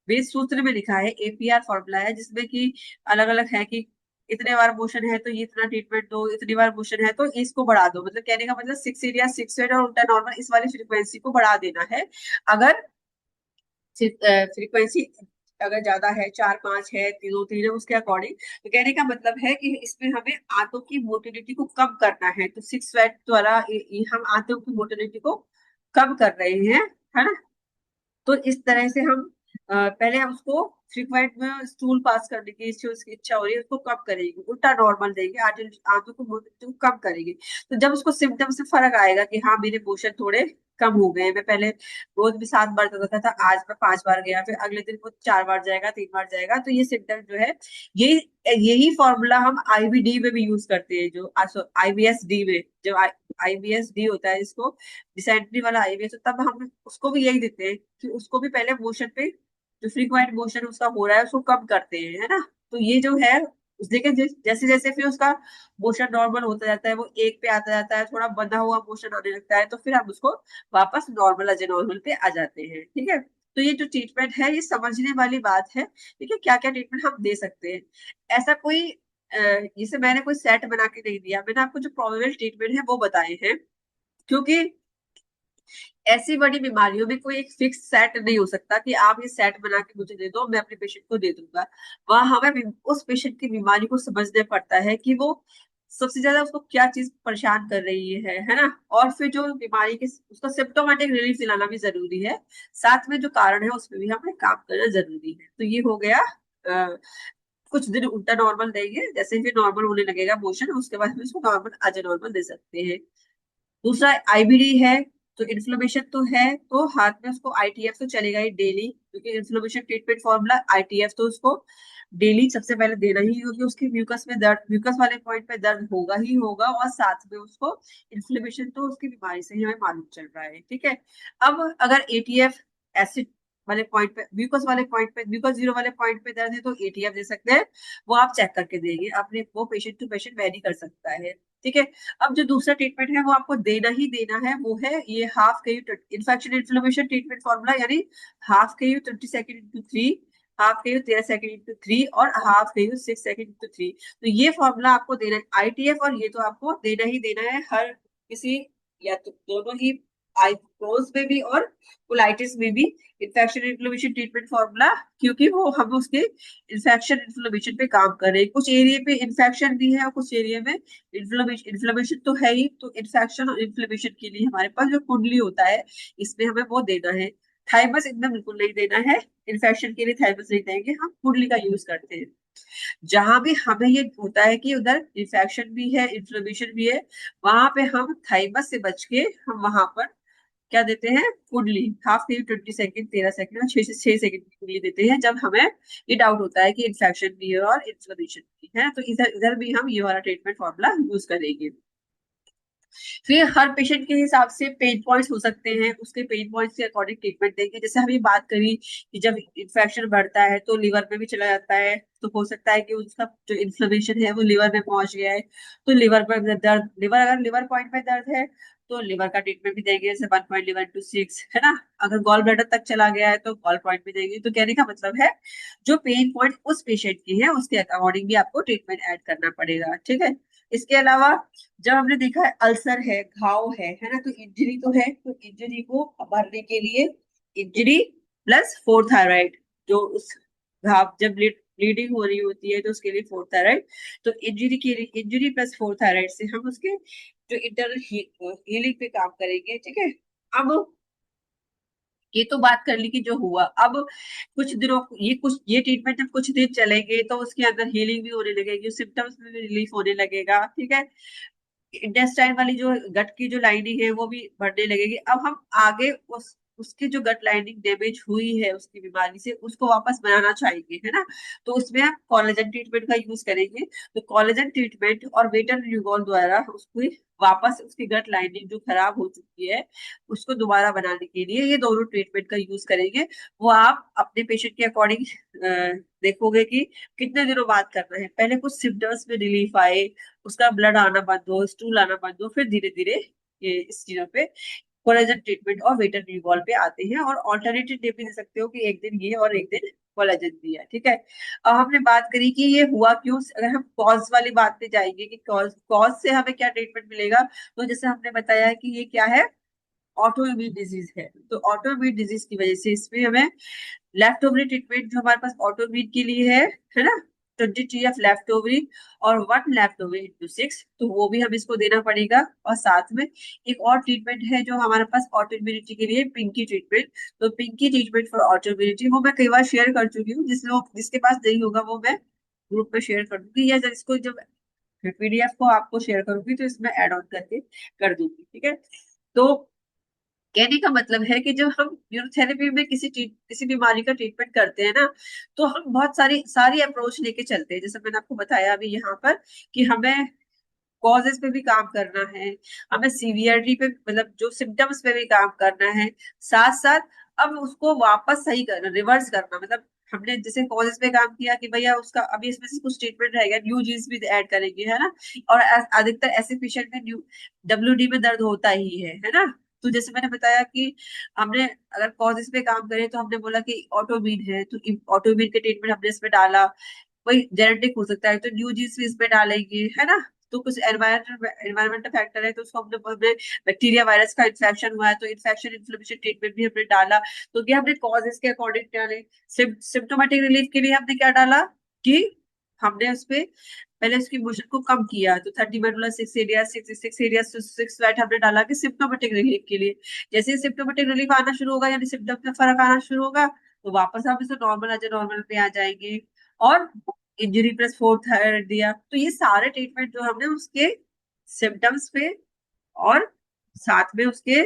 वेद सूत्र में लिखा है, एपीआर फॉर्मूला है जिसमें कि अलग अलग है कि इतने बार मोशन है तो ये इतना ट्रीटमेंट दो, इतनी बार मोशन है तो इसको बढ़ा दो। मतलब कहने का मतलब 6 एरिया 6 स्क्वायर और उल्टा नॉर्मल इस वाली फ्रीक्वेंसी को बढ़ा देना है। अगर फ्रीक्वेंसी अगर ज्यादा है, 4 5 है, 2 3 है, उसके अकॉर्डिंग। तो कहने का मतलब है कि इसमें हमें आंतों की मोटिलिटी को कम करना है, तो 6 वैट द्वारा हम आंतों की मोटिलिटी को कम कर रहे हैं, है ना। तो इस तरह से हम पहले हम उसको फ्रीक्वेंट में स्टूल पास करने की जो उसकी इच्छा हो रही है उसको कम करेंगे, उल्टा नॉर्मल देंगे, आंतों को मोटिलिटी को कम करेंगे। तो जब उसको सिम्टम से फर्क आएगा कि हाँ मेरे मोशन थोड़े कम हो गए हैं, मैं पहले रोज भी 7 बार जाता था, आज मैं 5 बार गया, फिर अगले दिन वो 4 बार जाएगा, 3 बार जाएगा, तो ये सिम्टम जो है, यही यही फॉर्मूला हम आईबीडी में भी यूज करते हैं, जो आईबीएस डी में, जब आईबीएस डी होता है इसको, डिसेंट्री वाला आईबीएस, तो तब हम उसको भी यही देते हैं कि उसको भी पहले मोशन पे, जो फ्रीक्वेंट मोशन उसका हो रहा है उसको कम करते हैं, है ना। तो ये जो है उस देखे जैसे जैसे फिर उसका मोशन नॉर्मल होता जाता है, वो एक पे आता जाता है, थोड़ा बंधा हुआ मोशन आने लगता है, तो फिर हम उसको वापस नॉर्मल अजय नॉर्मल पे आ जाते हैं। ठीक है। तो ये जो ट्रीटमेंट है ये समझने वाली बात है। ठीक है, क्या क्या ट्रीटमेंट हम दे सकते हैं, ऐसा कोई जैसे मैंने कोई सेट बना के नहीं दिया, मैंने आपको जो प्रोबेबल ट्रीटमेंट है वो बताए हैं, क्योंकि ऐसी बड़ी बीमारियों में कोई एक फिक्स सेट नहीं हो सकता कि आप ये सेट बना के मुझे दे दो, मैं अपने पेशेंट को दे दूंगा। वहां हमें उस पेशेंट की बीमारी को समझना पड़ता है कि वो सबसे ज्यादा उसको क्या चीज परेशान कर रही है ना। और फिर जो बीमारी के उसका सिम्टोमेटिक रिलीफ दिलाना भी जरूरी है, साथ में जो कारण है उसमें भी हमें काम करना जरूरी है। तो ये हो गया। कुछ दिन उल्टा नॉर्मल देंगे, जैसे ही नॉर्मल होने लगेगा मोशन, उसके बाद हम इसको नॉर्मल अजय नॉर्मल दे सकते हैं। दूसरा आईबीडी है, तो इन्फ्लेमेशन तो है, तो हाथ में उसको आईटीएफ तो चलेगा ही डेली, क्योंकि इन्फ्लेमेशन ट्रीटमेंट फॉर्मूला आईटीएफ, तो उसको डेली सबसे पहले देना ही, क्योंकि उसकी म्यूकस में दर्द, म्यूकस वाले पॉइंट पे दर्द होगा ही होगा, और साथ में उसको इन्फ्लेमेशन तो उसकी बीमारी से ही हमें मालूम चल रहा है। ठीक है। अब अगर एटीएफ एसिड वाले पॉइंट पे, म्यूकस वाले पॉइंट पे, म्यूकस जीरो वाले पॉइंट पे दर्द है, तो एटीएफ दे सकते हैं। वो आप चेक करके देंगे अपने, वो पेशेंट टू पेशेंट वेरी कर सकता है। ठीक है। अब जो दूसरा ट्रीटमेंट है वो आपको देना ही देना है, वो है ये हाफ के you infection inflammation treatment formula, यानी हाफ के यू 20 सेकेंड इंटू 3, हाफ के यू 13 सेकेंड इंटू 3, और हाफ के यू 6 सेकेंड इंटू 3। तो ये फॉर्मूला आपको देना है आईटीएफ, और ये तो आपको देना ही देना है हर किसी, या तो दोनों ही आइकोस में भी और कोलाइटिस में भी इन्फेक्शन इन्फ्लेमेशन ट्रीटमेंट फॉर्मूला, क्योंकि वो हम उसके इन्फेक्शन इन्फ्लेमेशन पे काम कर रहे हैं। कुछ एरिया पे इन्फेक्शन भी है और कुछ एरिया में इन्फ्लेमेशन। इन्फ्लेमेशन तो है ही, तो इन्फेक्शन और इन्फ्लेमेशन के लिए हमारे पास जो कुंडली होता है इसमें हमें वो देना है। थाइमस एकदम बिल्कुल नहीं देना है, इन्फेक्शन के लिए थाइमस नहीं देंगे, हम कुंडली का यूज करते हैं। जहां भी हमें ये होता है कि उधर इन्फेक्शन भी है इन्फ्लेमेशन भी है, वहां पे हम थाइमस से बच के हम वहां पर क्या देते हैं, कुंडली। हाफ के लिए 20 सेकंड, 13 सेकंड और 6 से 6 सेकंड की कुंडली देते हैं जब हमें ये डाउट होता है कि इन्फेक्शन भी है और इन्फ्लेमेशन भी है। तो इधर इधर भी हम ये वाला ट्रीटमेंट फॉर्मूला यूज करेंगे। फिर हर पेशेंट के हिसाब से पेन पॉइंट्स हो सकते हैं, उसके पेन पॉइंट्स के अकॉर्डिंग ट्रीटमेंट देंगे। जैसे हम ये बात करी कि जब इन्फेक्शन बढ़ता है तो लिवर में भी चला जाता है, तो हो सकता है कि उसका जो इन्फ्लेमेशन है वो लिवर में पहुंच गया है। तो लिवर पर दर्द, लिवर अगर लिवर पॉइंट में दर्द है तो लिवर का ट्रीटमेंट भी देंगे, जैसे 1.11 to 6, है ना। अगर गॉल ब्लैडर तक चला गया है तो गॉल पॉइंट भी देंगे। तो कहने का मतलब है जो पेन पॉइंट उस पेशेंट की है उसके अकॉर्डिंग भी आपको ट्रीटमेंट ऐड करना पड़ेगा, ठीक है। इसके अलावा जब हमने देखा है अल्सर है, घाव है ना, तो इंजरी तो है, तो इंजरी को भरने के लिए इंजरी प्लस फोर थायराइड, जो उस घाव जब ब्लीडिंग हो रही होती है तो उसके लिए फोर थायराइड। तो इंजरी के लिए इंजरी प्लस फोर थायराइड से हम उसके जो इंटरनल हीलिंग पे काम करेंगे, ठीक है। अब ये तो बात कर ली कि जो हुआ, अब कुछ दिनों ये ट्रीटमेंट जब कुछ दिन चलेंगे तो उसके अंदर हीलिंग भी होने लगेगी, सिम्टम्स में भी रिलीफ होने लगेगा, ठीक है। इंटेस्टाइन वाली जो गट की जो लाइनिंग है वो भी बढ़ने लगेगी। अब हम आगे उसकी जो गट लाइनिंग डैमेज हुई है उसकी बीमारी से, उसको वापस बनाना चाहेंगे, है ना। तो उसमें हम कोलेजन ट्रीटमेंट का यूज करेंगे। तो कोलेजन ट्रीटमेंट और वेटर न्यूबॉर्न द्वारा उसको वापस उसकी गट लाइनिंग जो खराब हो चुकी है उसको दोबारा बनाने के लिए ये दोनों ट्रीटमेंट का यूज करेंगे। वो आप अपने पेशेंट के अकॉर्डिंग देखोगे कि कितने दिनों बाद करना है। पहले कुछ सिम्टम्स में रिलीफ आए, उसका ब्लड आना बंद हो, स्टूल आना बंद हो, फिर धीरे धीरे ये इस चीजों पे कोलेजन ट्रीटमेंट और वेटर रिवॉल्व पे आते हैं। और ऑल्टरनेटिव डे भी दे सकते हो कि एक दिन ये और एक दिन कोलेजन दिया, ठीक है। अब हमने बात करी कि ये हुआ क्यों। अगर हम कॉज वाली बात पे जाएंगे कि कॉज कॉज से हमें क्या ट्रीटमेंट मिलेगा, तो जैसे हमने बताया कि ये क्या है, ऑटो इम्यून डिजीज है। तो ऑटो इम्यून डिजीज की वजह से इसमें हमें लेफ्ट ओवरी ट्रीटमेंट जो हमारे पास ऑटोमीट के लिए है ना, 23 ऑफ लेफ्ट ओवरी और 1 लेफ्ट ओवरी into 6, तो वो भी हम इसको देना पड़ेगा। और साथ में एक और ट्रीटमेंट है जो हमारे पास ऑटो इम्यूनिटी के लिए, पिंकी ट्रीटमेंट। तो पिंकी ट्रीटमेंट फॉर ऑटो इम्यूनिटी वो मैं कई बार शेयर कर चुकी हूँ, जिसके पास नहीं होगा वो मैं ग्रुप में शेयर कर दूंगी, या जब इसको जब पीडीएफ को आपको शेयर करूंगी तो इसमें एड ऑन करके कर दूंगी, ठीक है। तो कहने का मतलब है कि जब हम न्यूरोथेरेपी में किसी बीमारी का ट्रीटमेंट करते हैं ना, तो हम बहुत सारी सारी अप्रोच लेके चलते हैं। जैसे मैंने आपको बताया अभी यहाँ पर कि हमें कॉजेस पे भी काम करना है, हमें सीवियरिटी पे मतलब जो सिम्टम्स पे भी काम करना है, साथ साथ अब उसको वापस सही करना, रिवर्स करना। मतलब हमने जैसे कॉजेस पे काम किया कि भैया उसका अभी इसमें से कुछ ट्रीटमेंट रहेगा, न्यू जीन्स भी ऐड करेंगे, है ना। और अधिकतर ऐसे पेशेंट में न्यू डब्ल्यूडी में दर्द होता ही है ना। तो जैसे मैंने बताया कि हमने अगर कॉजेस पे काम करें तो हमने बोला कि ऑटोमीन है, तो ऑटोमीन के ट्रीटमेंट हमने इसमें डाला। वही जेनेटिक हो सकता है तो न्यू जीन्स भी इसमें डालेंगे, है ना। तो कुछ एनवायरमेंटल फैक्टर है तो उसको हमने बैक्टीरिया वायरस का इन्फेक्शन हुआ है तो इन्फेक्शन इन्फ्लेमेशन ट्रीटमेंट भी हमने डाला। तो ये हमने कॉजेस के अकॉर्डिंग डाले। सिम्टोमेटिक रिलीफ के लिए हमने क्या डाला कि हमने उसपे पहले उसकी मोशन को कम किया, तो 30 मेडुला 6 एरिया 6 एरिया 6 वेट हमने डाला कि सिम्टोमेटिक रिलीफ के लिए। जैसे ही सिम्टोमेटिक रिलीफ आना शुरू होगा यानी सिम्टम में फर्क आना शुरू होगा, तो वापस हम इसे नॉर्मल पे आ जाएंगे। और इंजरी प्लस फोर्थ थायराइड दिया, तो ये सारे ट्रीटमेंट जो हमने उसके सिम्टम्स पे और साथ में उसके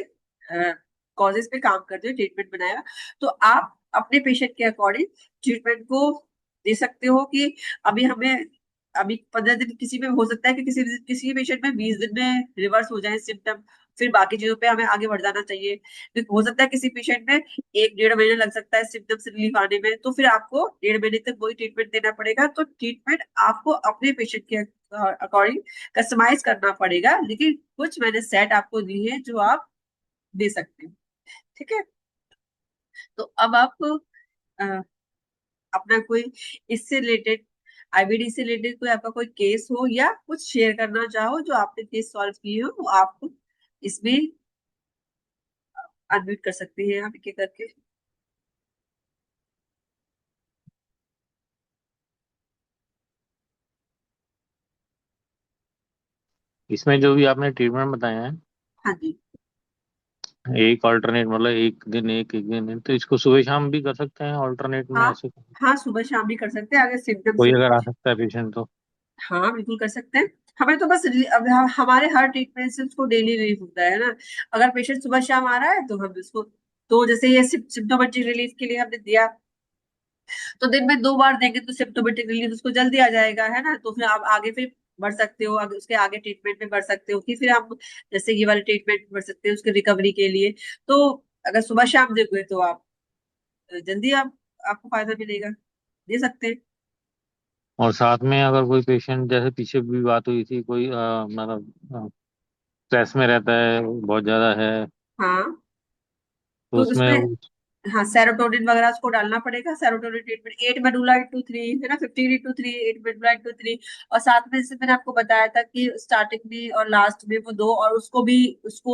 कॉजेस पे काम करते हुए ट्रीटमेंट बनाया। तो आप अपने पेशेंट के अकॉर्डिंग ट्रीटमेंट को दे सकते हो कि अभी हमें अभी 15 दिन किसी में हो सकता है कि किसी किसी पेशेंट में 20 दिन में रिवर्स हो जाए सिम्टम, फिर बाकी चीजों पे हमें आगे बढ़ जाना चाहिए। फिर हो सकता है किसी पेशेंट में 1-1.5 महीने लग सकता है सिम्टम्स रिलीफ आने में, तो फिर आपको 1.5 महीने तक वही ट्रीटमेंट देना पड़ेगा। तो ट्रीटमेंट आपको अपने पेशेंट के अकॉर्डिंग कस्टमाइज करना पड़ेगा, लेकिन कुछ मैंने सेट आपको दी है जो आप दे सकते हैं, ठीक है। तो अब आप अ, अपना कोई इससे रिलेटेड, आईबीडी से रिलेटेड कोई आपका कोई केस हो या कुछ शेयर करना चाहो जो आपने केस सॉल्व किए हो, वो आप इसमें अनम्यूट कर सकती हैं आप एक एक करके। इसमें जो भी आपने ट्रीटमेंट बताया है, हाँ जी। एक ऑल्टरनेट मतलब एक दिन तो इसको सुबह शाम भी कर सकते हैं ऑल्टरनेट में हाँ ऐसे? हाँ, सुबह शाम भी कर सकते हैं अगर सिम्टम्स। कोई अगर आ सकता है पेशेंट तो? हाँ बिल्कुल कर सकते हैं। हमें तो बस अब हमारे हर ट्रीटमेंट से उसको डेली रिलीफ होता है ना। अगर पेशेंट सुबह शाम आ रहा है तो हम उसको, तो जैसे ये सिम्टोमेटिक रिलीफ के लिए हमने दिया, तो दिन में 2 बार देंगे तो सिम्टोमेटिक रिलीफ उसको जल्दी आ जाएगा, है ना। तो फिर आप आगे फिर बढ़ सकते हो, आगे उसके आगे ट्रीटमेंट में बढ़ सकते हो कि फिर हम जैसे ये वाले ट्रीटमेंट में बढ़ सकते हैं उसके रिकवरी के लिए। तो अगर सुबह शाम दोगे तो आप जल्दी आप आपको फायदा मिलेगा, दे सकते हैं। और साथ में अगर कोई पेशेंट, जैसे पीछे भी बात हुई थी, कोई मतलब स्ट्रेस में रहता है बहुत ज्यादा है, हाँ तो तो उसमें इसमें, हाँ सेरोटोनिन वगैरह उसको डालना पड़ेगा। सेरोटोनिन ट्रीटमेंट 8 मेडुला इंटू 3 है ना, 15 इंटू 3, 8 मेडुला इंटू 3। और साथ में जैसे मैंने आपको बताया था कि स्टार्टिंग में और लास्ट में वो दो, और उसको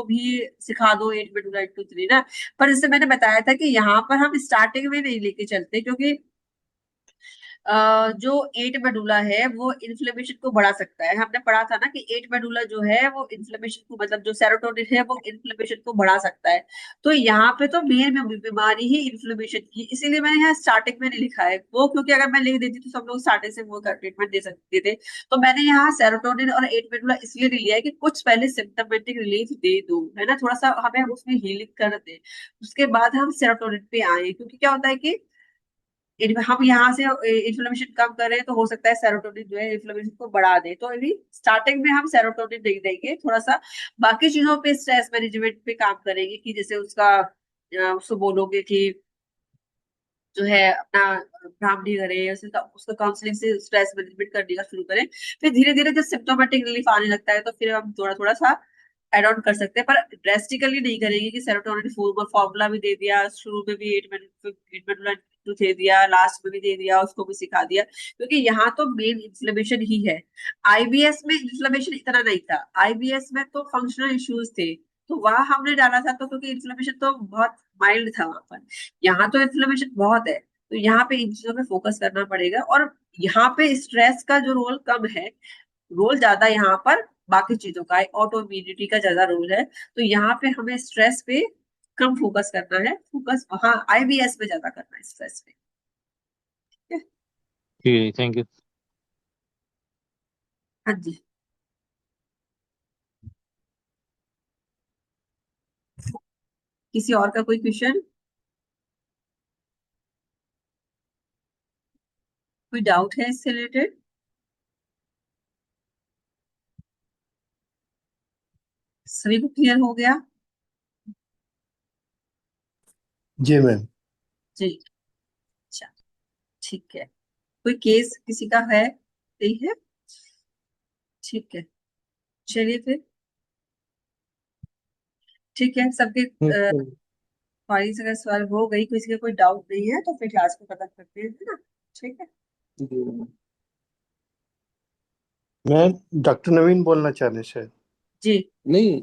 भी सिखा दो 8 मेडुला इंटू 3 ना। पर जैसे मैंने बताया था कि यहाँ पर हम स्टार्टिंग में नहीं लेके चलते, क्योंकि जो एट मेडुला है वो इन्फ्लेमेशन को बढ़ा सकता है। हमने पढ़ा था ना कि एट मेडुला जो है वो इन्फ्लेमेशन को, मतलब जो सेरोटोनिन है वो इन्फ्लेमेशन को बढ़ा सकता है। तो यहाँ पे तो मेन बीमारी ही इन्फ्लेमेशन की, इसीलिए मैंने यहाँ स्टार्टिंग में नहीं लिखा है वो, क्योंकि अगर मैं लिख देती तो सब लोग स्टार्टिंग से वो ट्रीटमेंट दे सकते थे। तो मैंने यहाँ सेरोटोनिन और एट मेडुला इसलिए नहीं लिया है कि कुछ पहले सिम्टमेटिक रिलीफ दे दो, है ना, थोड़ा सा हमें उसमें हीलिंग कर दे, उसके बाद हम सेरोटोनिन पे आए। क्योंकि क्या होता है कि हम यहाँ से इन्फ्लेमेशन कम करें तो हो सकता है सेरोटोनिन जो है इन्फ्लेमेशन को बढ़ा दे। तो अभी स्टार्टिंग में हम सेरोटोनिन नहीं देंगे, थोड़ा सा बाकी चीजों पे स्ट्रेस मैनेजमेंट पे काम करेंगे, कि जैसे उसका उसको बोलोगे कि जो है अपना ब्राह्मणी करे, उसका उसका काउंसलिंग से स्ट्रेस मैनेजमेंट करने का शुरू करें। फिर धीरे धीरे जब सिम्टोमेटिक रिलीफ आने लगता है तो फिर हम थोड़ा थोड़ा सा एड ऑन कर सकते हैं, पर ड्रेस्टिकली नहीं करेंगे कि सेरोटोनिन फॉर्मूला भी दे दिया शुरू में भी, 8 मिनट दे दिया, लास्ट में भी दे दिया, उसको भी सिखा दिया, क्योंकि यहाँ तो मेन इन्फ्लेमेशन ही है। आईबीएस में इन्फ्लेमेशन इतना नहीं था, आईबीएस में तो फंक्शनल इश्यूज थे, तो वहां हमने डाला था तो क्योंकि इन्फ्लेमेशन तो बहुत माइल्ड था वहां पर। यहाँ तो इन्फ्लेमेशन बहुत है, तो यहाँ पे इन चीजों पे फोकस करना पड़ेगा। और यहाँ पे स्ट्रेस का जो रोल कम है, रोल ज्यादा यहाँ पर बाकी चीजों का है, ऑटो इम्यूनिटी का ज्यादा रोल है। तो यहाँ पे हमें स्ट्रेस पे कम फोकस करना है, फोकस वहाँ आईबीएस पे ज्यादा करना है, स्ट्रेस पे। ठीक है? ठीक, थैंक यू। हाँ जी। किसी और का कोई क्वेश्चन, कोई डाउट है इससे रिलेटेड? सभी को क्लियर हो गया? जी मैम। जी। अच्छा, ठीक है। कोई केस किसी का है? नहीं है? ठीक है, चलिए फिर। ठीक है, सबके हम्म, क्वारीज अगर सॉल्व हो गई, किसी का कोई डाउट नहीं है तो फिर क्लास को खत्म करते हैं, है ना। ठीक है। जी मैम। मैं डॉक्टर नवीन बोलना चाह रहे शायद। जी। नहीं,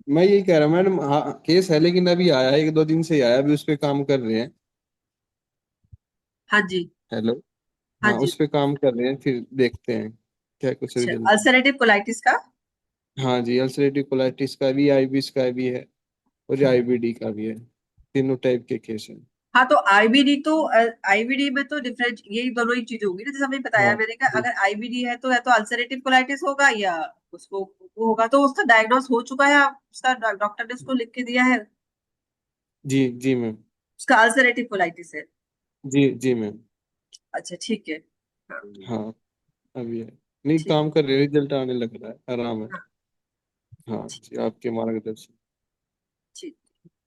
मैं यही कह रहा हूँ मैडम, हाँ केस है लेकिन अभी आया है, 1-2 दिन से ही आया, अभी उस पे काम कर रहे हैं। हाँ जी। हेलो। हाँ हाँ, जी। उस पे काम कर रहे हैं, फिर देखते हैं क्या कुछ अच्छा, रिजल्ट। अल्सरेटिव कोलाइटिस का? हाँ जी, अल्सरेटिव कोलाइटिस का भी, आईबीएस का भी है, और आईबीडी का भी है। तीनों टाइप के केस हैं। हाँ तो आईबीडी तो, आईबीडी में तो डिफरेंट यही दोनों ही चीज होगी ना, जैसे हमें बताया हाँ मैंने कहा जी। अगर आईबीडी है तो या तो अल्सरेटिव कोलाइटिस होगा, या उसको वो होगा तो उसका डायग्नोस हो चुका है, उसका डॉक्टर ने उसको लिख के दिया है, जी जी मैम। उसका अल्सरेटिव कोलाइटिस है। जी जी मैम। अच्छा ठीक है। हाँ। हाँ, अभी है। नहीं, ठीक। काम कर रहे, रिजल्ट आने लग रहा है, आराम है। हाँ। हाँ ठीक। जी, आपके मार्गदर्शन। ठीक।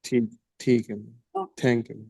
ठीक। ठीक है। ओके। Thank you.